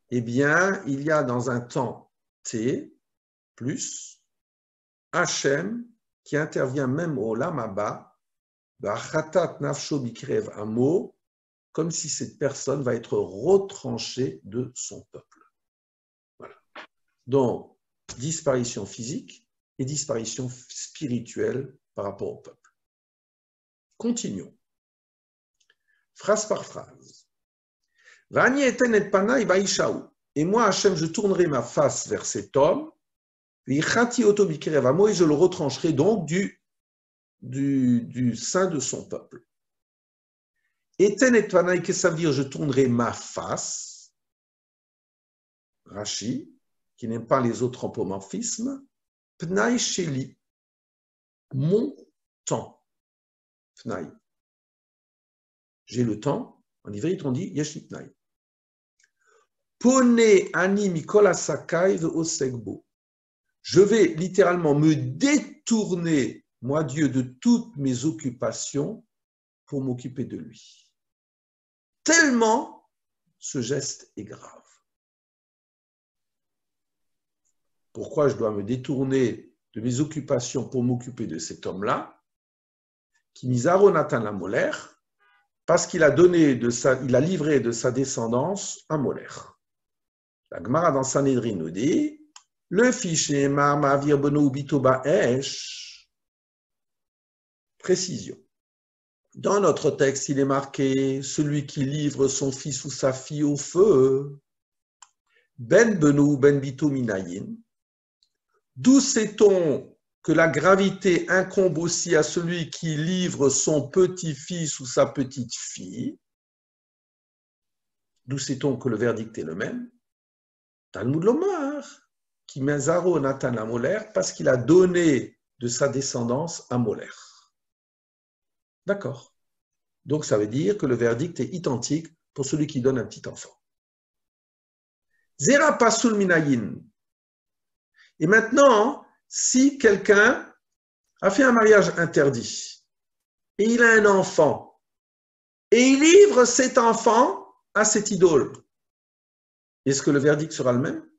[SPEAKER 1] eh bien, il y a dans un temps T, plus, Hachem, qui intervient même au Olam Haba, Bachatat Nafsho Bikrev Amo, comme si cette personne va être retranchée de son peuple. Voilà. Donc, disparition physique et disparition spirituelle par rapport au peuple. Continuons. Phrase par phrase. Vani eten et panai baishaou. Et moi, Hachem, je tournerai ma face vers cet homme, et je le retrancherai donc du sein de son peuple. Eten et panai, qu'est-ce que ça veut dire? Je tournerai ma face. Rashi, qui n'aime pas les autres anthropomorphismes. Pnai sheli, mon temps. Pnai. J'ai le temps. En ivrit, on dit yesh pnai. Pone ani mikol asakai ve'osegbo. Je vais littéralement me détourner, moi Dieu, de toutes mes occupations pour m'occuper de lui. Tellement ce geste est grave. Pourquoi je dois me détourner de mes occupations pour m'occuper de cet homme-là? Qui misaro Nathan la molaire, parce qu'il a livré de sa descendance un molaire. La Gemara dans Sanhedrin nous dit le fichier Ma'amavir Beno Bitoba Esh. Précision. Dans notre texte, il est marqué celui qui livre son fils ou sa fille au feu. Ben Beno Ben Bito Minayin. D'où sait-on que la gravité incombe aussi à celui qui livre son petit-fils ou sa petite-fille? D'où sait-on que le verdict est le même? Talmud Lomar, qui mezaro Nathan la molaire, parce qu'il a donné de sa descendance à molaire. D'accord. Donc ça veut dire que le verdict est identique pour celui qui donne un petit enfant. Zera pasul minayin. Et maintenant, si quelqu'un a fait un mariage interdit et il a un enfant et il livre cet enfant à cette idole, est-ce que le verdict sera le même?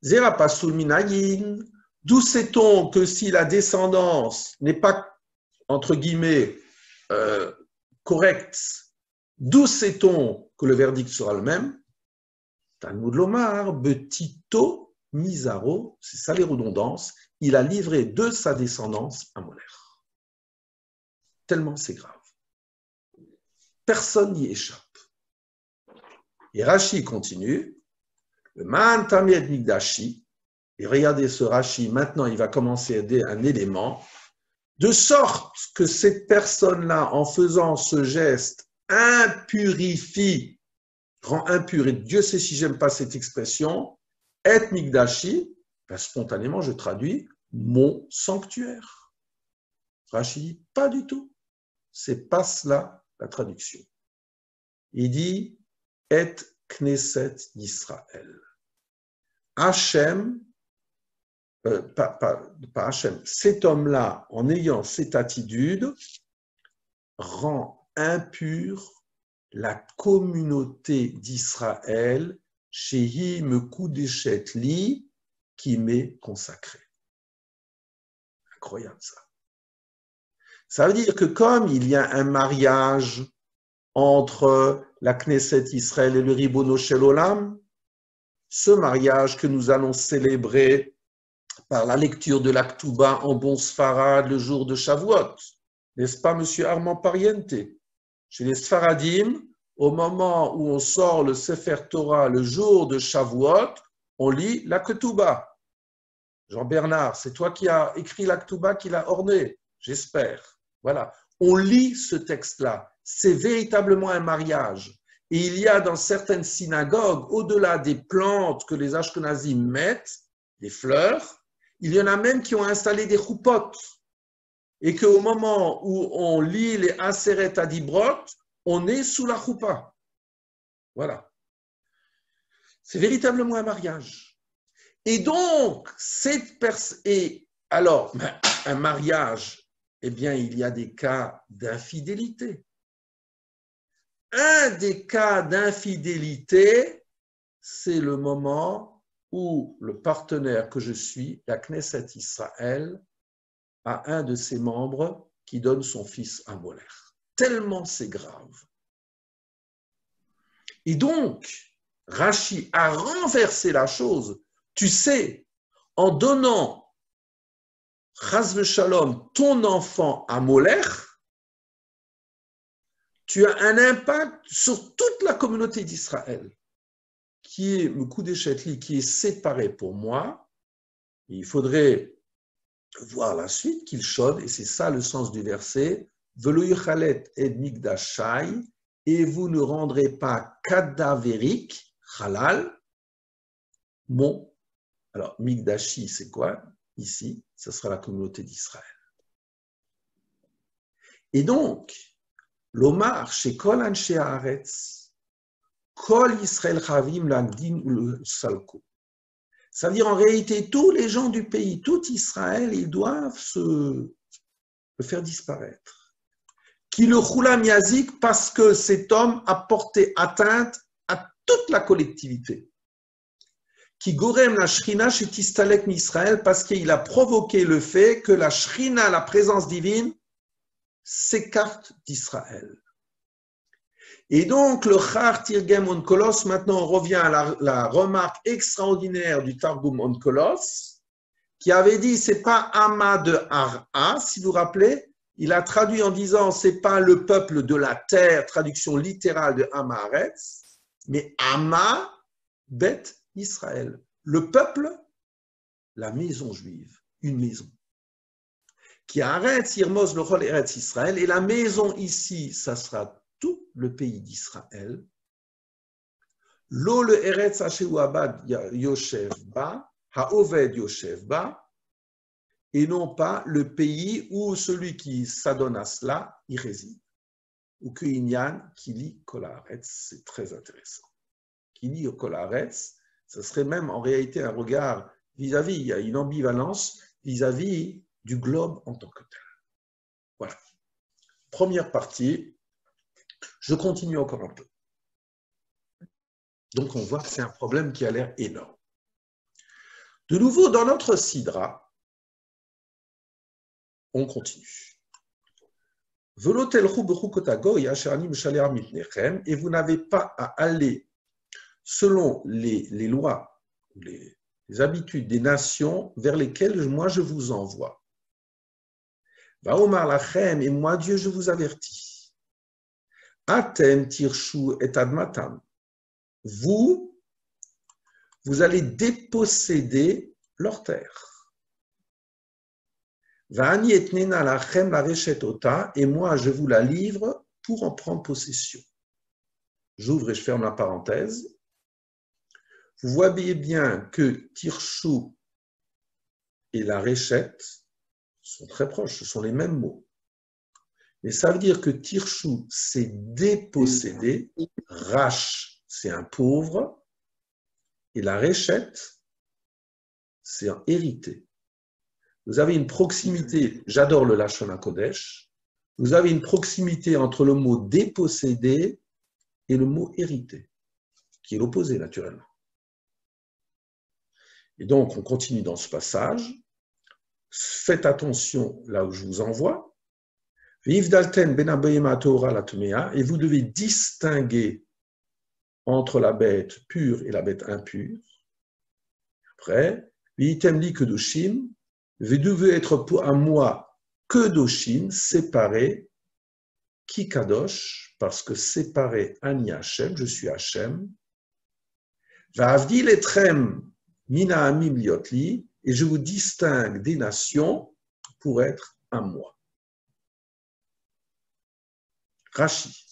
[SPEAKER 1] Zera pasul minayin. D'où sait-on que si la descendance n'est pas, entre guillemets, correcte, d'où sait-on que le verdict sera le même? Talmud Lomar, Betito, Mizaro, c'est ça les redondances, il a livré de sa descendance à Moler. Tellement c'est grave. Personne n'y échappe. Et Rashi continue, le Man Tamed Migdashi, et regardez ce Rashi, maintenant il va commencer à aider un élément, de sorte que cette personne-là, en faisant ce geste, impurifie, rend impur, et Dieu sait si j'aime pas cette expression, et Migdashi, ben spontanément je traduis mon sanctuaire. Rashi dit pas du tout, c'est pas cela la traduction. Il dit et Knesset d'Israël. Hachem, pas Hachem, cet homme-là, en ayant cette attitude, rend impure la communauté d'Israël, Shehi Mekudeshet Li, qui m'est consacrée. Incroyable ça. Ça veut dire que comme il y a un mariage entre la Knesset Israël et le Ribono Shel Olam, ce mariage que nous allons célébrer par la lecture de la K'touba en bon sfarad le jour de Shavuot, n'est-ce pas, monsieur Armand Pariente? Chez les Sfaradim, au moment où on sort le Sefer Torah le jour de Shavuot, on lit la K'touba. Jean-Bernard, c'est toi qui as écrit la K'touba, qui l'a orné, j'espère. Voilà, on lit ce texte-là. C'est véritablement un mariage. Et il y a dans certaines synagogues, au-delà des plantes que les Ashkenazim mettent, des fleurs, il y en a même qui ont installé des choupotes. Et qu'au moment où on lit les Aseret Adibrot, on est sous la choupa. Voilà. C'est véritablement un mariage. Et donc, alors, un mariage, eh bien, il y a des cas d'infidélité. Un des cas d'infidélité, c'est le moment où le partenaire que je suis, la Knesset Israël, a un de ses membres qui donne son fils à Moler. Tellement c'est grave. Et donc, Rashi a renversé la chose. Tu sais, en donnant Chas v'Shalom, ton enfant à Moler, tu as un impact sur toute la communauté d'Israël, qui est Mekudeshet Li, qui est séparée pour moi. Il faudrait voir la suite qu'il chaude, et c'est ça le sens du verset, Velo yuchalet et migdashai, et vous ne rendrez pas cadavérique, halal, mon. Alors, migdashi, c'est quoi? Ici, ce sera la communauté d'Israël. Et donc, l'Omar, chez Kol Anshe Haaretz, Kol Yisrael Chavim Lagdin ou Salko. Ça veut dire en réalité, tous les gens du pays, tout Israël, ils doivent le faire disparaître. Qui le Chulam Yazik parce que cet homme a porté atteinte à toute la collectivité. Qui Gorem la Shrina chez Tistalek Israël parce qu'il a provoqué le fait que la Shrina, la présence divine, s'écarte d'Israël. Et donc, le Char Tirgem Onkolos, maintenant on revient à la remarque extraordinaire du Targum Onkolos, qui avait dit, c'est pas Ama de Ara, si vous vous rappelez, il a traduit en disant, c'est pas le peuple de la terre, traduction littérale de Amaretz, mais Ama Bet Israël. Le peuple, la maison juive, une maison. Qui arrête Yirmoz le Chol Eretz Israël, et la maison ici, ça sera tout le pays d'Israël. Lo le Eretz Asher Abad Yoshev Ba, Haoved Yoshev Ba, et non pas le pays où celui qui s'adonne à cela, y réside. Ou que Inyan qui lit Kol Haaretz, c'est très intéressant. Qui lit Kol Haaretz, ce serait même en réalité un regard vis-à-vis, il y a une ambivalence vis-à-vis du globe en tant que tel. Voilà. Première partie, je continue encore un peu. Donc on voit que c'est un problème qui a l'air énorme. De nouveau, dans notre sidra, on continue. Et vous n'avez pas à aller selon les lois, les habitudes des nations vers lesquelles moi je vous envoie. Et moi, Dieu, je vous avertis. Atem tirshu et admatam. Vous allez déposséder leur terre. Et moi, je vous la livre pour en prendre possession. J'ouvre et je ferme la parenthèse. Vous voyez bien que Tirshu et la Réchette sont très proches, ce sont les mêmes mots. Mais ça veut dire que Tirshu, c'est dépossédé, Rach, c'est un pauvre, et la Réchette, c'est un hérité. Vous avez une proximité, j'adore le Lashon HaKodesh, vous avez une proximité entre le mot dépossédé et le mot hérité, qui est l'opposé naturellement. Et donc, on continue dans ce passage. Faites attention là où je vous envoie. Et vous devez distinguer entre la bête pure et la bête impure. Après, vous devez être à moi que Doshim, séparé, qui Kadosh, parce que séparé, Ani Hashem, je suis Hashem. Va'avdi letrem mina amim liotli, et je vous distingue des nations pour être à moi. Rashi.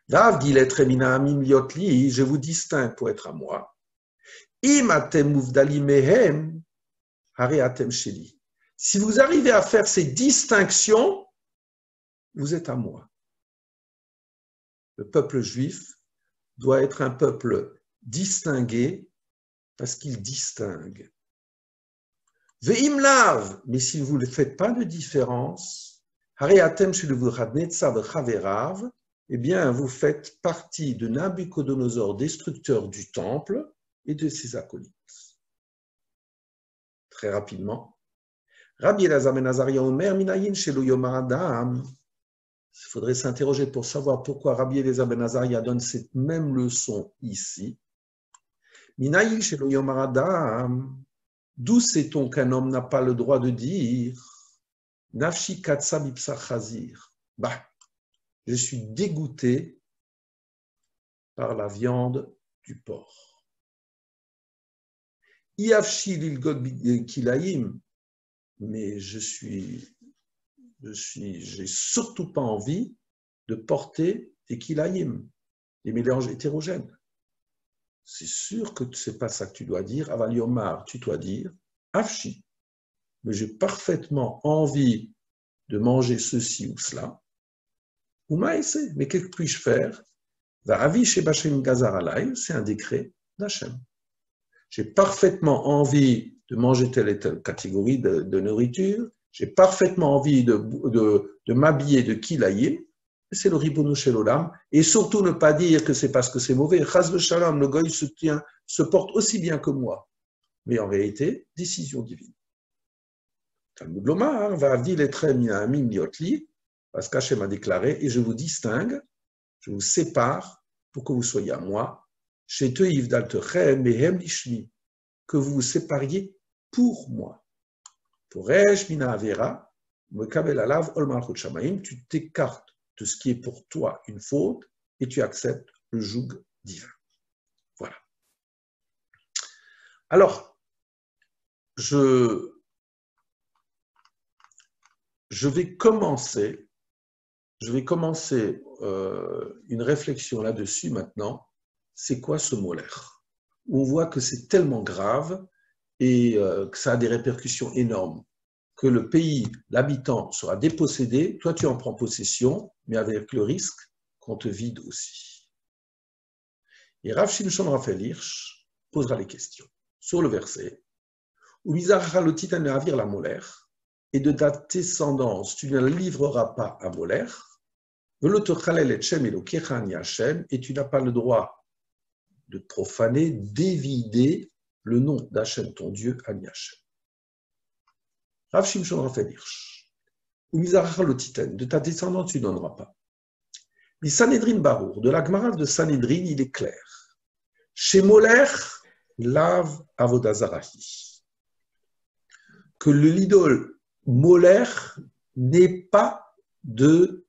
[SPEAKER 1] Va'avdi letrem mina amim liotli, je vous distingue pour être à moi. Im atem uvdali mehem, si vous arrivez à faire ces distinctions, vous êtes à moi. Le peuple juif doit être un peuple distingué parce qu'il distingue. Ve'im lav, mais si vous ne faites pas de différence, eh bien vous faites partie de Nabuchodonosor, destructeur du temple et de ses acolytes. Très rapidement. Rabbi Elazar ben Azaria Omer minayin shelo yomar adam. Il faudrait s'interroger pour savoir pourquoi Rabbi Elazar ben Azaria donne cette même leçon ici. Minayin shelo yomar adam. D'où sait-on qu'un homme n'a pas le droit de dire Nafshi katsa bipsa chazir. Bah, je suis dégoûté par la viande du porc. Iafshi lilgod kilaim, mais j'ai surtout pas envie de porter des kilaim, des mélanges hétérogènes. C'est sûr que ce n'est pas ça que tu dois dire. Aval yomar, tu dois dire afshi. Mais j'ai parfaitement envie de manger ceci ou cela. Ou maïsé, mais que puis-je faire? Va'avi shebashem gazar alay, c'est un décret d'Hachem. J'ai parfaitement envie de manger telle et telle catégorie de nourriture, j'ai parfaitement envie de m'habiller de kilaïm, c'est le ribono shel olam, et surtout ne pas dire que c'est parce que c'est mauvais. Chas v'shalom, le goy se porte aussi bien que moi, mais en réalité, décision divine. Talmud lomar, va'avdi letrem mina'amim liotli, parce qu'Hachem a déclaré, et je vous distingue, je vous sépare pour que vous soyez à moi, que vous vous sépariez pour moi. Pour Mina Avera, tu t'écartes de ce qui est pour toi une faute et tu acceptes le joug divin. Voilà. Alors, je vais commencer une réflexion là-dessus maintenant. C'est quoi ce molaire? On voit que c'est tellement grave et que ça a des répercussions énormes, que le pays, l'habitant sera dépossédé, toi tu en prends possession, mais avec le risque qu'on te vide aussi. Et Rav Shimshon Raphaël Hirsch posera les questions sur le verset ou Mizarachal le titan de Havir la molaire, et de ta descendance, tu ne la livreras pas à molaire, et tu n'as pas le droit de profaner, d'évider le nom d'Hachem, ton Dieu, Ani Hachem. Rav Shimshon Raphaël Hirsch, ou Mizarachal le titan, de ta descendance, tu ne donneras pas. Mais Sanhedrin Barour, de la Gemara de Sanhedrin, il est clair. Chez Moler, Lav Avodazarahi. Que l'idole Moler n'est pas de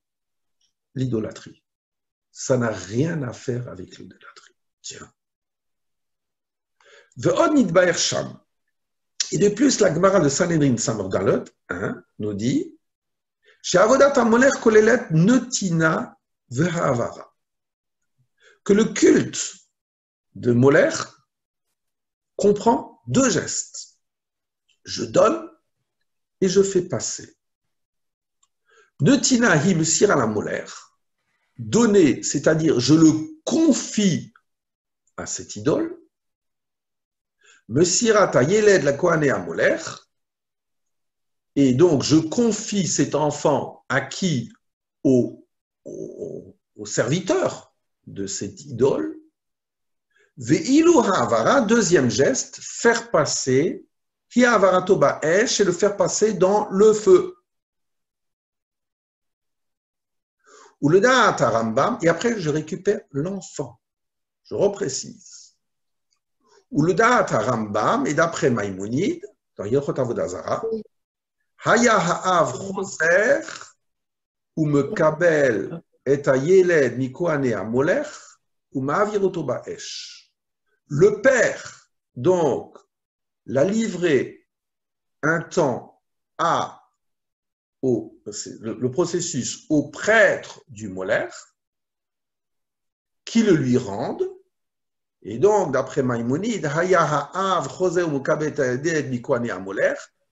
[SPEAKER 1] l'idolâtrie. Ça n'a rien à faire avec l'idolâtrie. Tiens. Ve'od nidbaer sham. Et de plus, la Gemara de Sanhedrin Samordalot nous dit chez Avodat HaMoler kolelet netina ve'havara. Que le culte de Moler comprend deux gestes. Je donne et je fais passer. Netina hi mesira la Moler. Donner, c'est-à-dire je le confie à cette idole. Mesira ta yeled la kohané à Moler. Et donc je confie cet enfant à qui? Au serviteur de cette idole. Ve'ilu ha'avara, deuxième geste, faire passer, hi ha'avarato ba'esh, et le faire passer dans le feu. Ou le da'at Rambam, et après je récupère l'enfant. Je reprécise. Ou le da'at Rambam, et d'après Maïmonide, dans Yilchot Avodah Zara, haya ha'av choser, ou me kabel et ha'yeled mikohané ha'molech, ou ma'aviroto ba'esh. Le père, donc, l'a livré un temps le processus au prêtre du molaire, qui le lui rende, et donc, d'après Maïmonide,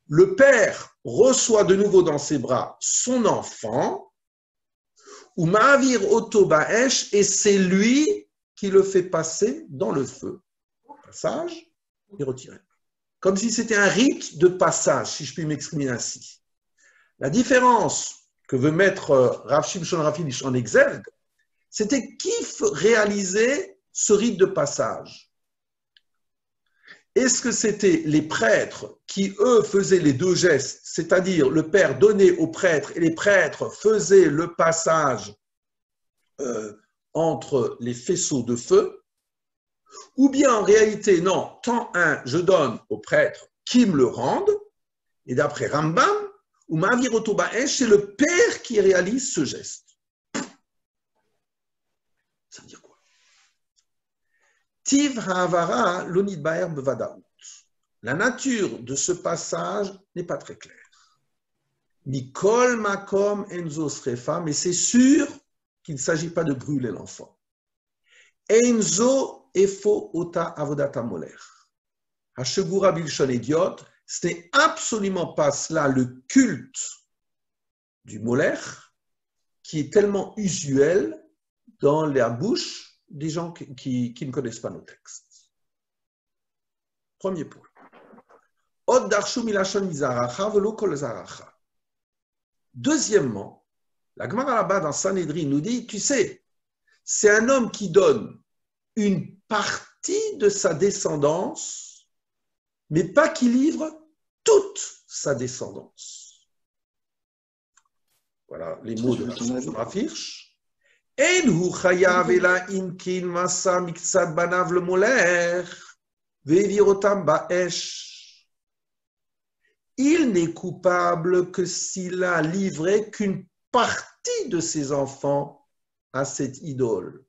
[SPEAKER 1] le père reçoit de nouveau dans ses bras son enfant, ou Ma'avir Oto Ba'esh, et c'est lui qui le fait passer dans le feu. Passage et retiré. Comme si c'était un rite de passage, si je puis m'exprimer ainsi. La différence que veut mettre Rav Shimshon Raphaël Hirsch en exergue, c'était qui réalisait ce rite de passage. Est-ce que c'était les prêtres qui, eux, faisaient les deux gestes, c'est-à-dire le père donnait aux prêtres et les prêtres faisaient le passage entre les faisceaux de feu, ou bien en réalité, non, tant je donne aux prêtres qui me le rendent, et d'après Rambam, ou Ma'avir Oto Ba'esh, c'est le père qui réalise ce geste. Ça veut dire quoi? Tiv ha'avara lonid ba'er bevadaout. La nature de ce passage n'est pas très claire. Mikol makom enzo srefa, mais c'est sûr qu'il ne s'agit pas de brûler l'enfant. Enzo efo ota avodata moler. Hashegura bilshon idiot, ce n'est absolument pas cela le culte du moler qui est tellement usuel dans la bouche des gens qui ne connaissent pas nos textes. Premier point. Od darshu milashon mizaracha velo kol zaracha. Deuxièmement, la Gemara là-bas dans Sanhedrin nous dit, tu sais, c'est un homme qui donne une partie de sa descendance, mais pas qui livre toute sa descendance. Voilà les mots de Rav Hirsch. Enhu chayav ela inkin masa miktsat banav le moler ve'virotam ba'esh. Il n'est coupable que s'il a livré qu'une partie de ses enfants à cette idole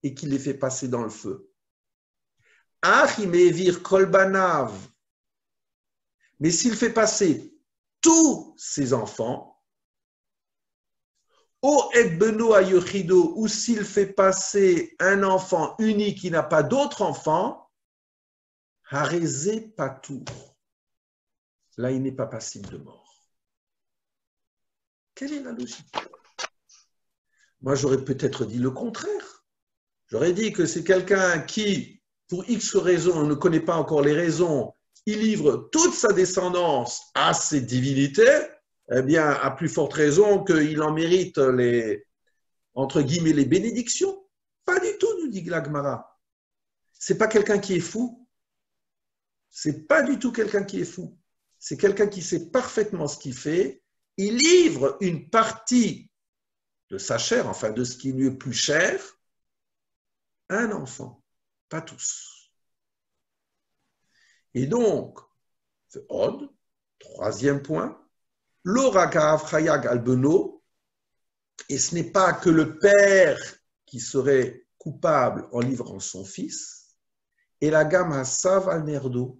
[SPEAKER 1] et qu'il les fait passer dans le feu. Achimevir kolbanav. Mais s'il fait passer tous ses enfants, O et beno ayochido, ou s'il fait passer un enfant unique qui n'a pas d'autre enfant, hareze patour. Là, il n'est pas passible de mort. Quelle est la logique? Moi, j'aurais peut-être dit le contraire. J'aurais dit que c'est quelqu'un qui, pour X raisons, on ne connaît pas encore les raisons, il livre toute sa descendance à ces divinités, eh bien, à plus forte raison qu'il en mérite les, entre guillemets, les bénédictions. Pas du tout, nous dit la Gemara. Ce n'est pas quelqu'un qui est fou. Ce n'est pas du tout quelqu'un qui est fou. C'est quelqu'un qui sait parfaitement ce qu'il fait. Il livre une partie de sa chair, enfin de ce qui lui est plus cher, à un enfant. Pas tous. Et donc, Od, troisième point, l'orakav chayag albeno, et ce n'est pas que le père qui serait coupable en livrant son fils, et la gamme hasav al nerdo,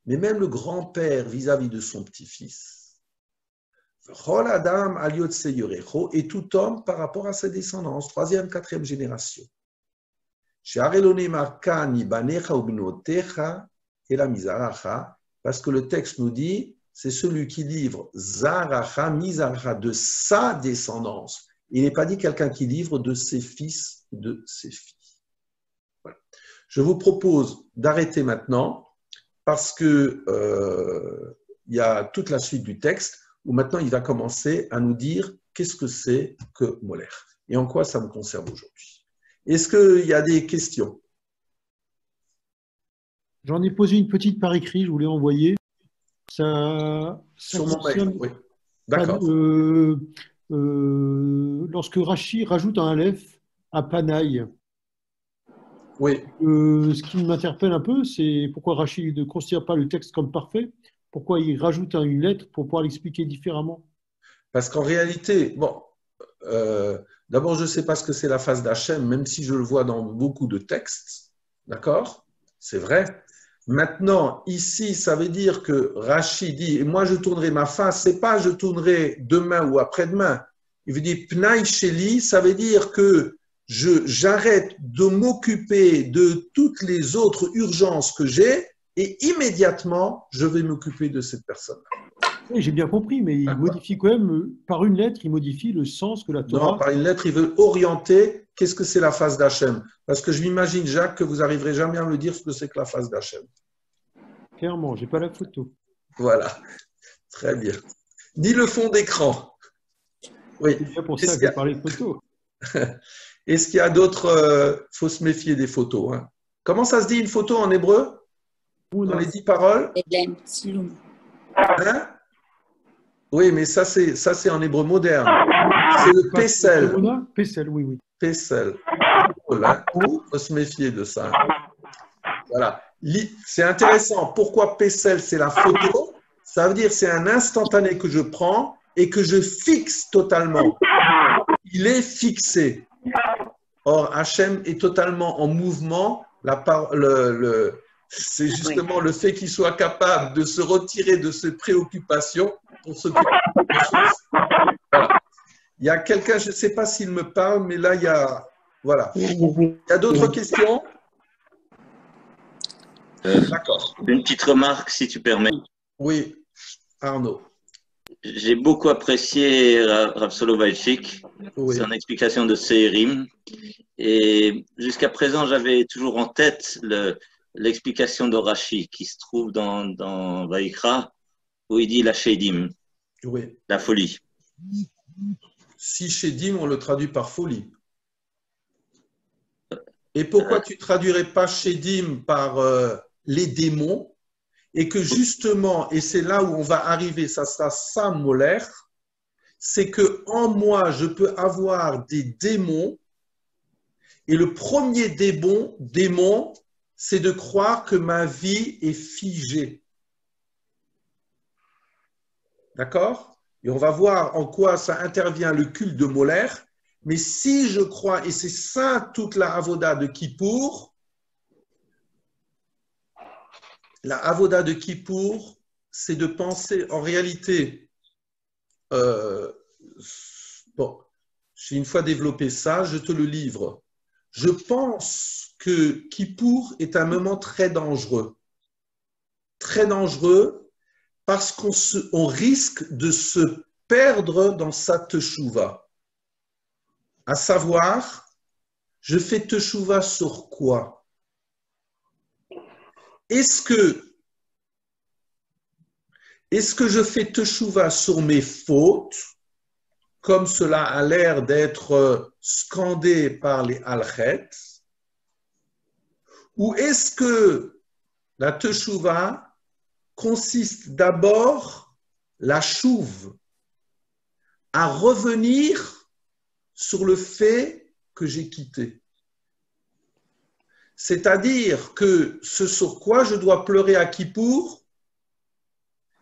[SPEAKER 1] mais même le grand-père vis-à-vis de son petit-fils, adam aliot seyorecho, et tout homme par rapport à sa descendance, troisième, quatrième génération. Et la mizaracha, parce que le texte nous dit, c'est celui qui livre zaracha, mizaracha, de sa descendance. Il n'est pas dit quelqu'un qui livre de ses fils, de ses filles. Voilà. Je vous propose d'arrêter maintenant, parce que il y a toute la suite du texte, où maintenant il va commencer à nous dire qu'est-ce que c'est que Moler, et en quoi ça me concerne aujourd'hui. Est-ce qu'il y a des questions?
[SPEAKER 5] J'en ai posé une petite par écrit, je voulais envoyer. Ça
[SPEAKER 1] sur mon mail, oui. D'accord.
[SPEAKER 5] Lorsque Rashi rajoute un aleph à Panaï,
[SPEAKER 1] oui.
[SPEAKER 5] Ce qui m'interpelle un peu, c'est pourquoi Rashi ne considère pas le texte comme parfait, pourquoi il rajoute une lettre pour pouvoir l'expliquer différemment?
[SPEAKER 1] Parce qu'en réalité, bon, d'abord, je ne sais pas ce que c'est la face d'Hachem, même si je le vois dans beaucoup de textes, d'accord? C'est vrai. Maintenant, ici, ça veut dire que Rashi dit, et moi je tournerai ma face, c'est pas je tournerai demain ou après-demain. Il veut dire Pnaï Sheli, ça veut dire que j'arrête de m'occuper de toutes les autres urgences que j'ai et immédiatement, je vais m'occuper de cette personne.
[SPEAKER 5] Oui, j'ai bien compris, mais il modifie quand même, par une lettre, il modifie le sens que la Torah…
[SPEAKER 1] Non, par une lettre, il veut orienter qu'est-ce que c'est la face d'Hachem. Parce que je m'imagine, Jacques, que vous n'arriverez jamais à me dire ce que c'est que la face d'Hachem.
[SPEAKER 5] Clairement, je n'ai pas la photo.
[SPEAKER 1] Voilà, très bien. Ni le fond d'écran. Oui.
[SPEAKER 5] C'est bien pour ça que je parlais de photos.
[SPEAKER 1] Est-ce qu'il y a d'autres… Il faut se méfier des photos. Hein. Comment ça se dit une photo en hébreu? Dans les 10 paroles? Hein? Oui, mais ça c'est en hébreu moderne. C'est le Pessel.
[SPEAKER 5] Pessel, oui, oui.
[SPEAKER 1] Pessel. Voilà. Il faut se méfier de ça. Voilà. C'est intéressant. Pourquoi Pessel, c'est la photo? Ça veut dire c'est un instantané que je prends et que je fixe totalement. Il est fixé. Or, Hachem est totalement en mouvement. C'est justement le fait qu'il soit capable de se retirer de ses préoccupations pour s'occuper de choses. Voilà. Il y a quelqu'un, je ne sais pas s'il me parle, mais là, il y a… Voilà. Il y a d'autres questions? D'accord.
[SPEAKER 6] Une petite remarque, si tu permets.
[SPEAKER 1] Oui, Arnaud.
[SPEAKER 6] J'ai beaucoup apprécié Rav Soloveitchik, son explication de Sehirim. Et jusqu'à présent, j'avais toujours en tête l'explication de Rashi qui se trouve dans Vaikra, où il dit la Shedim, la folie.
[SPEAKER 1] Si Shedim, on le traduit par folie. Et pourquoi tu ne traduirais pas Shedim par les démons et que justement, et c'est là où on va arriver, ça sera ça, Moler, c'est que en moi, je peux avoir des démons et le premier démon, c'est de croire que ma vie est figée. D'accord? Et on va voir en quoi ça intervient le culte de Moler. Mais si je crois, et c'est ça toute la avoda de Kippour, la avoda de Kippour, c'est de penser en réalité, bon, j'ai une fois développé ça, je te le livre. Je pense que Kippour est un moment très dangereux. Très dangereux parce qu'on risque de se perdre dans sa teshuva. À savoir, je fais teshuva sur quoi? Est-ce que Est-ce que je fais teshuva sur mes fautes, comme cela a l'air d'être scandé par les halchet, ou est-ce que la teshuva consiste d'abord, la chouve, à revenir sur le fait que j'ai quitté. C'est-à-dire que ce sur quoi je dois pleurer à Kippour,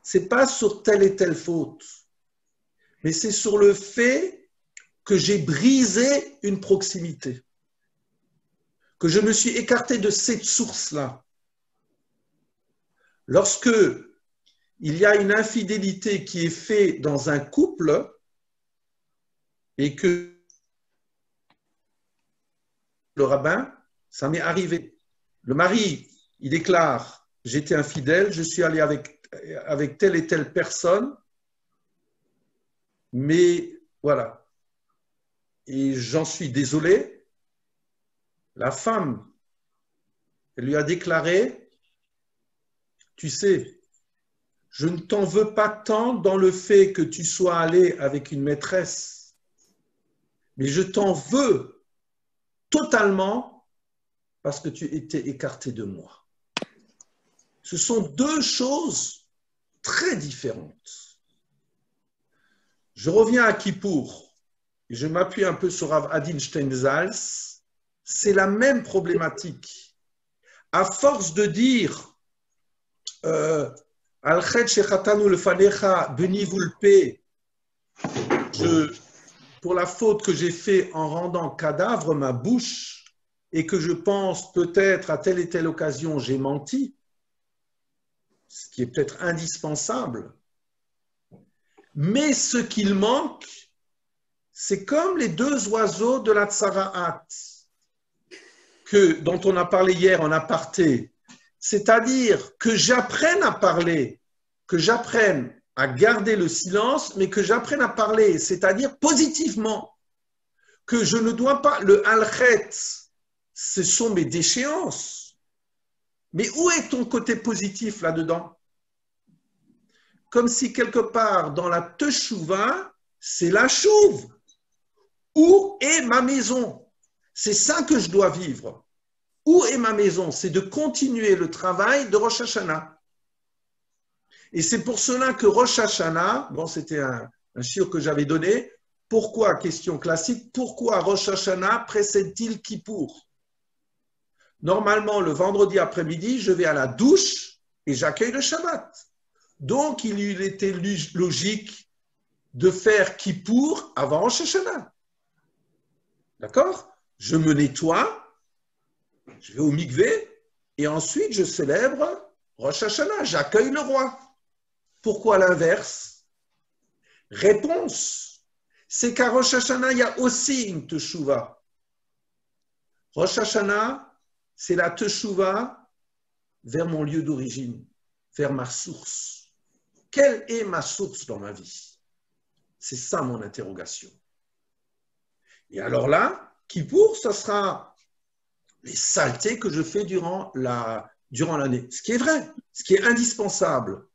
[SPEAKER 1] ce n'est pas sur telle et telle faute, mais c'est sur le fait que j'ai brisé une proximité, que je me suis écarté de cette source-là. Lorsque il y a une infidélité qui est faite dans un couple et que le rabbin, ça m'est arrivé. Le mari, il déclare, j'étais infidèle, je suis allé avec telle et telle personne, mais voilà. Et j'en suis désolé. La femme, elle lui a déclaré, tu sais, je ne t'en veux pas tant dans le fait que tu sois allé avec une maîtresse, mais je t'en veux totalement parce que tu étais écarté de moi. Ce sont deux choses très différentes. Je reviens à Kippour, et je m'appuie un peu sur Rav Adin Steinsaltz, c'est la même problématique. À force de dire Al-Khed Shechatanu Lefanecha Beni Vulpe, pour la faute que j'ai faite en rendant cadavre ma bouche et que je pense peut-être à telle et telle occasion j'ai menti, ce qui est peut-être indispensable, mais ce qu'il manque, c'est comme les deux oiseaux de la Tsara'at, dont on a parlé hier en aparté, c'est-à-dire que j'apprenne à parler, que j'apprenne à garder le silence, mais que j'apprenne à parler, c'est-à-dire positivement, que je ne dois pas, le halchet, ce sont mes déchéances. Mais où est ton côté positif là-dedans? Comme si quelque part dans la teshuva, c'est la chouve. Où est ma maison? C'est ça que je dois vivre. Où est ma maison? C'est de continuer le travail de Rosh Hashanah. Et c'est pour cela que Rosh Hashanah, bon, c'était un shiur que j'avais donné. Pourquoi, question classique, pourquoi Rosh Hashanah précède-t-il Kippour? Normalement, le vendredi après-midi, je vais à la douche et j'accueille le Shabbat. Donc, il était logique de faire Kippour avant Rosh Hashanah. D'accord? Je me nettoie, je vais au mikvé et ensuite je célèbre Rosh Hashanah, j'accueille le roi. Pourquoi l'inverse? Réponse, c'est qu'à Rosh Hashanah, il y a aussi une teshuva. Rosh Hashanah, c'est la teshuva vers mon lieu d'origine, vers ma source. Quelle est ma source dans ma vie? C'est ça mon interrogation. Et alors là, Kippour, ça sera les saletés que je fais durant l'année. Ce qui est vrai, ce qui est indispensable.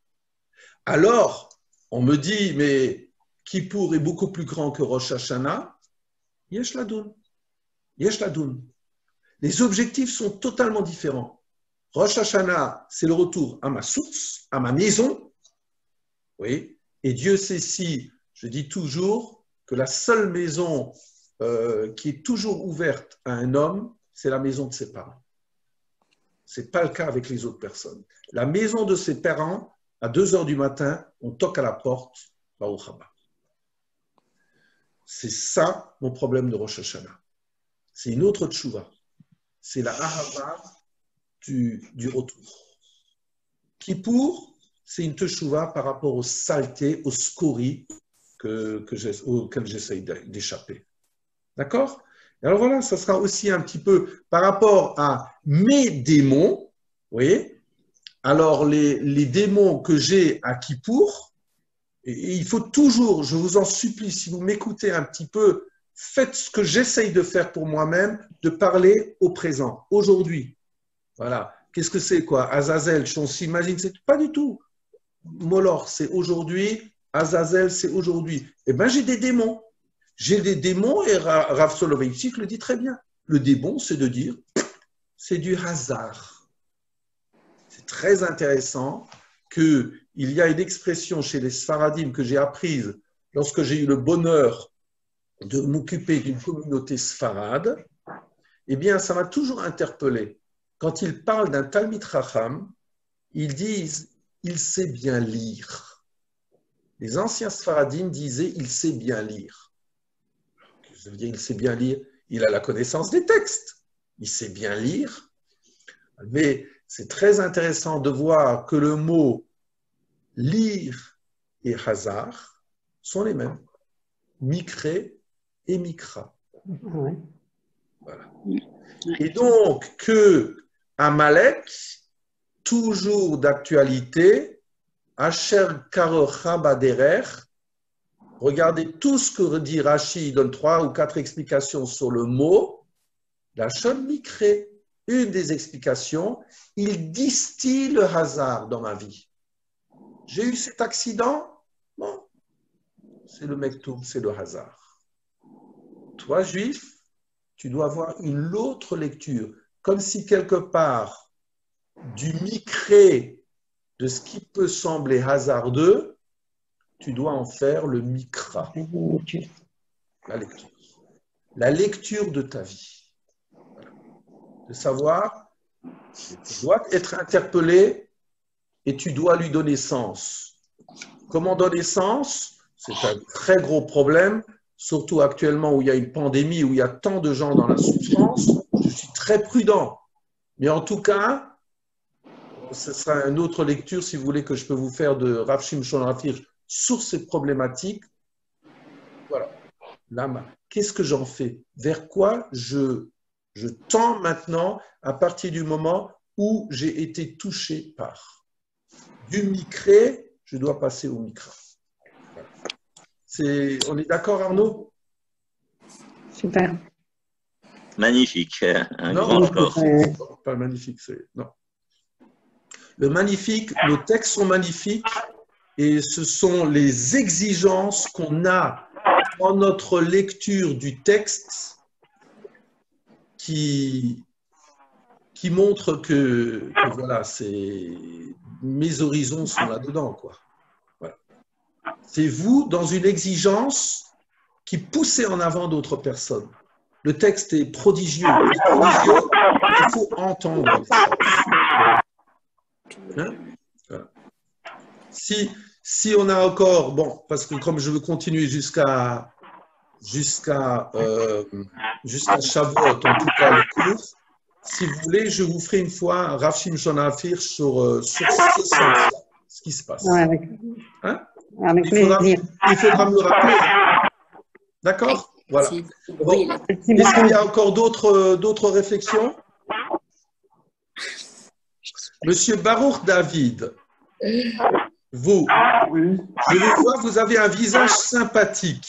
[SPEAKER 1] Alors, on me dit, mais Kippour est beaucoup plus grand que Rosh Hashanah. Yesh Ladoun. Yesh Ladoun. Les objectifs sont totalement différents. Rosh Hashanah, c'est le retour à ma source, à ma maison. Oui. Et Dieu sait si, je dis toujours, que la seule maison qui est toujours ouverte à un homme, c'est la maison de ses parents. Ce n'est pas le cas avec les autres personnes. La maison de ses parents, à 2 heures du matin, on toque à la porte, Baruch haba. C'est ça mon problème de Rosh Hashanah. C'est une autre tchouva. C'est la ahava du retour. Kippour, c'est une tchouva par rapport aux saletés, aux scories auxquelles j'essaye d'échapper. D'accord? Alors voilà, ça sera aussi un petit peu par rapport à mes démons. Vous voyez? Alors les démons que j'ai à Kippour, et il faut toujours, je vous en supplie, si vous m'écoutez un petit peu, faites ce que j'essaye de faire pour moi-même, de parler au présent, aujourd'hui. Voilà. Qu'est-ce que c'est quoi? Azazel, on s'imagine, c'est pas du tout. Molor, c'est aujourd'hui. Azazel, c'est aujourd'hui. Eh bien, j'ai des démons. J'ai des démons et Rav Soloveitchik le dit très bien. Le démon, c'est de dire, c'est du hasard. C'est très intéressant qu'il y a une expression chez les Sfaradim que j'ai apprise lorsque j'ai eu le bonheur de m'occuper d'une communauté sfarade. Eh bien, ça m'a toujours interpellé. Quand ils parlent d'un Talmid Chacham, ils disent « il sait bien lire ». Les anciens Sfaradim disaient « il sait bien lire ». Ça veut dire « il sait bien lire ». Il a la connaissance des textes. Il sait bien lire. Mais c'est très intéressant de voir que le mot « lire » et « hasard » sont les mêmes. « Mikré » et « mikra ». Voilà. Et donc, que Amalek, toujours d'actualité, Asher Karocha Baderer, regardez tout ce que dit Rashi, il donne 3 ou 4 explications sur le mot, la Shon Mikré, une des explications, il distille le hasard dans ma vie. J'ai eu cet accident, bon, c'est le mektoub, c'est le hasard. Toi, juif, tu dois avoir une autre lecture, comme si quelque part, du mikré, de ce qui peut sembler hasardeux, tu dois en faire le mikra, la lecture. La lecture de ta vie. Voilà. De savoir, tu dois être interpellé et tu dois lui donner sens. Comment donner sens? C'est un très gros problème. Surtout actuellement où il y a une pandémie, où il y a tant de gens dans la souffrance, je suis très prudent. Mais en tout cas, ce sera une autre lecture, si vous voulez, que je peux vous faire de Rav Shimshon Rapir sur ces problématiques. Voilà. Là, qu'est-ce que j'en fais? Vers quoi je tends maintenant à partir du moment où j'ai été touché par? Du mikré, je dois passer au mikra. Voilà. On est d'accord, Arnaud?
[SPEAKER 7] Super.
[SPEAKER 6] Magnifique. Un
[SPEAKER 1] non,
[SPEAKER 6] grand score.
[SPEAKER 1] Pas magnifique. Non. Le magnifique, nos textes sont magnifiques et ce sont les exigences qu'on a dans notre lecture du texte qui montrent que voilà, mes horizons sont là-dedans, quoi. C'est vous dans une exigence qui poussez en avant d'autres personnes. Le texte est prodigieux. Il faut entendre les choses. Hein? Voilà. Si on a encore, bon, parce que comme je veux continuer jusqu'à Shavuot, en tout cas le cours, si vous voulez, je vous ferai une fois un Rav Shimshon Rapir sur ce sens-là, ce qui se passe. Hein? Il faudra me le rappeler. D'accord? Voilà. Bon. Est-ce qu'il y a encore d'autres réflexions? Monsieur Baruch David, vous, je vous vois, vous avez un visage sympathique.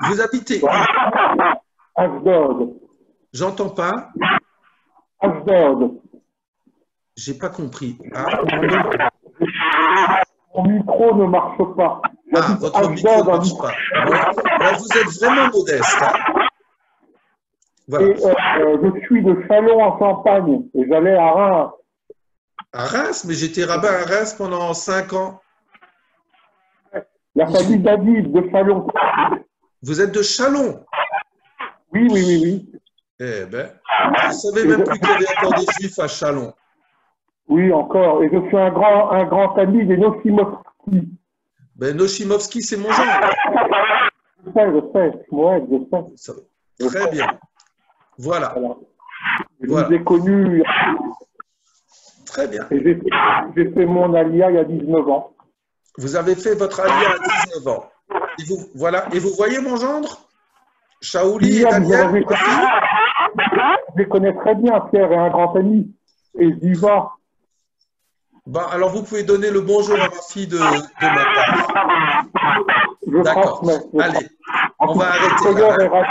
[SPEAKER 1] Vous habitez où?
[SPEAKER 8] Ashdod.
[SPEAKER 1] J'entends pas.
[SPEAKER 8] Ashdod.
[SPEAKER 1] J'ai pas compris.
[SPEAKER 8] Mon micro ne marche pas.
[SPEAKER 1] Ah, votre micro ne marche pas. Alors, vous êtes vraiment modeste. Hein? Voilà.
[SPEAKER 8] Et, je suis de Châlons en Champagne et j'allais à Reims.
[SPEAKER 1] À Reims? Mais j'étais rabbin à Reims pendant 5 ans.
[SPEAKER 8] La famille David de Châlons.
[SPEAKER 1] Vous êtes de Châlons?
[SPEAKER 8] Oui.
[SPEAKER 1] Eh bien, je ne savais même plus qu'il y avait encore des juifs à Châlons.
[SPEAKER 8] Oui, encore. Et je suis un grand ami des Noshimovski.
[SPEAKER 1] Ben, Noshimovski, c'est mon genre.
[SPEAKER 8] Je sais. Ouais, je sais.
[SPEAKER 1] Très bien. Voilà.
[SPEAKER 8] Je vous ai connu.
[SPEAKER 1] Très bien.
[SPEAKER 8] Et j'ai fait mon alia il y a 19 ans.
[SPEAKER 1] Vous avez fait votre alia à 19 ans. Et vous, voilà. Et vous voyez mon gendre? Shaouli et Daniel?
[SPEAKER 8] Je les connais très bien, Pierre est un grand ami. Et Diva.
[SPEAKER 1] Bon, alors vous pouvez donner le bonjour à ma fille de ma part. D'accord. Allez, on va arrêter là.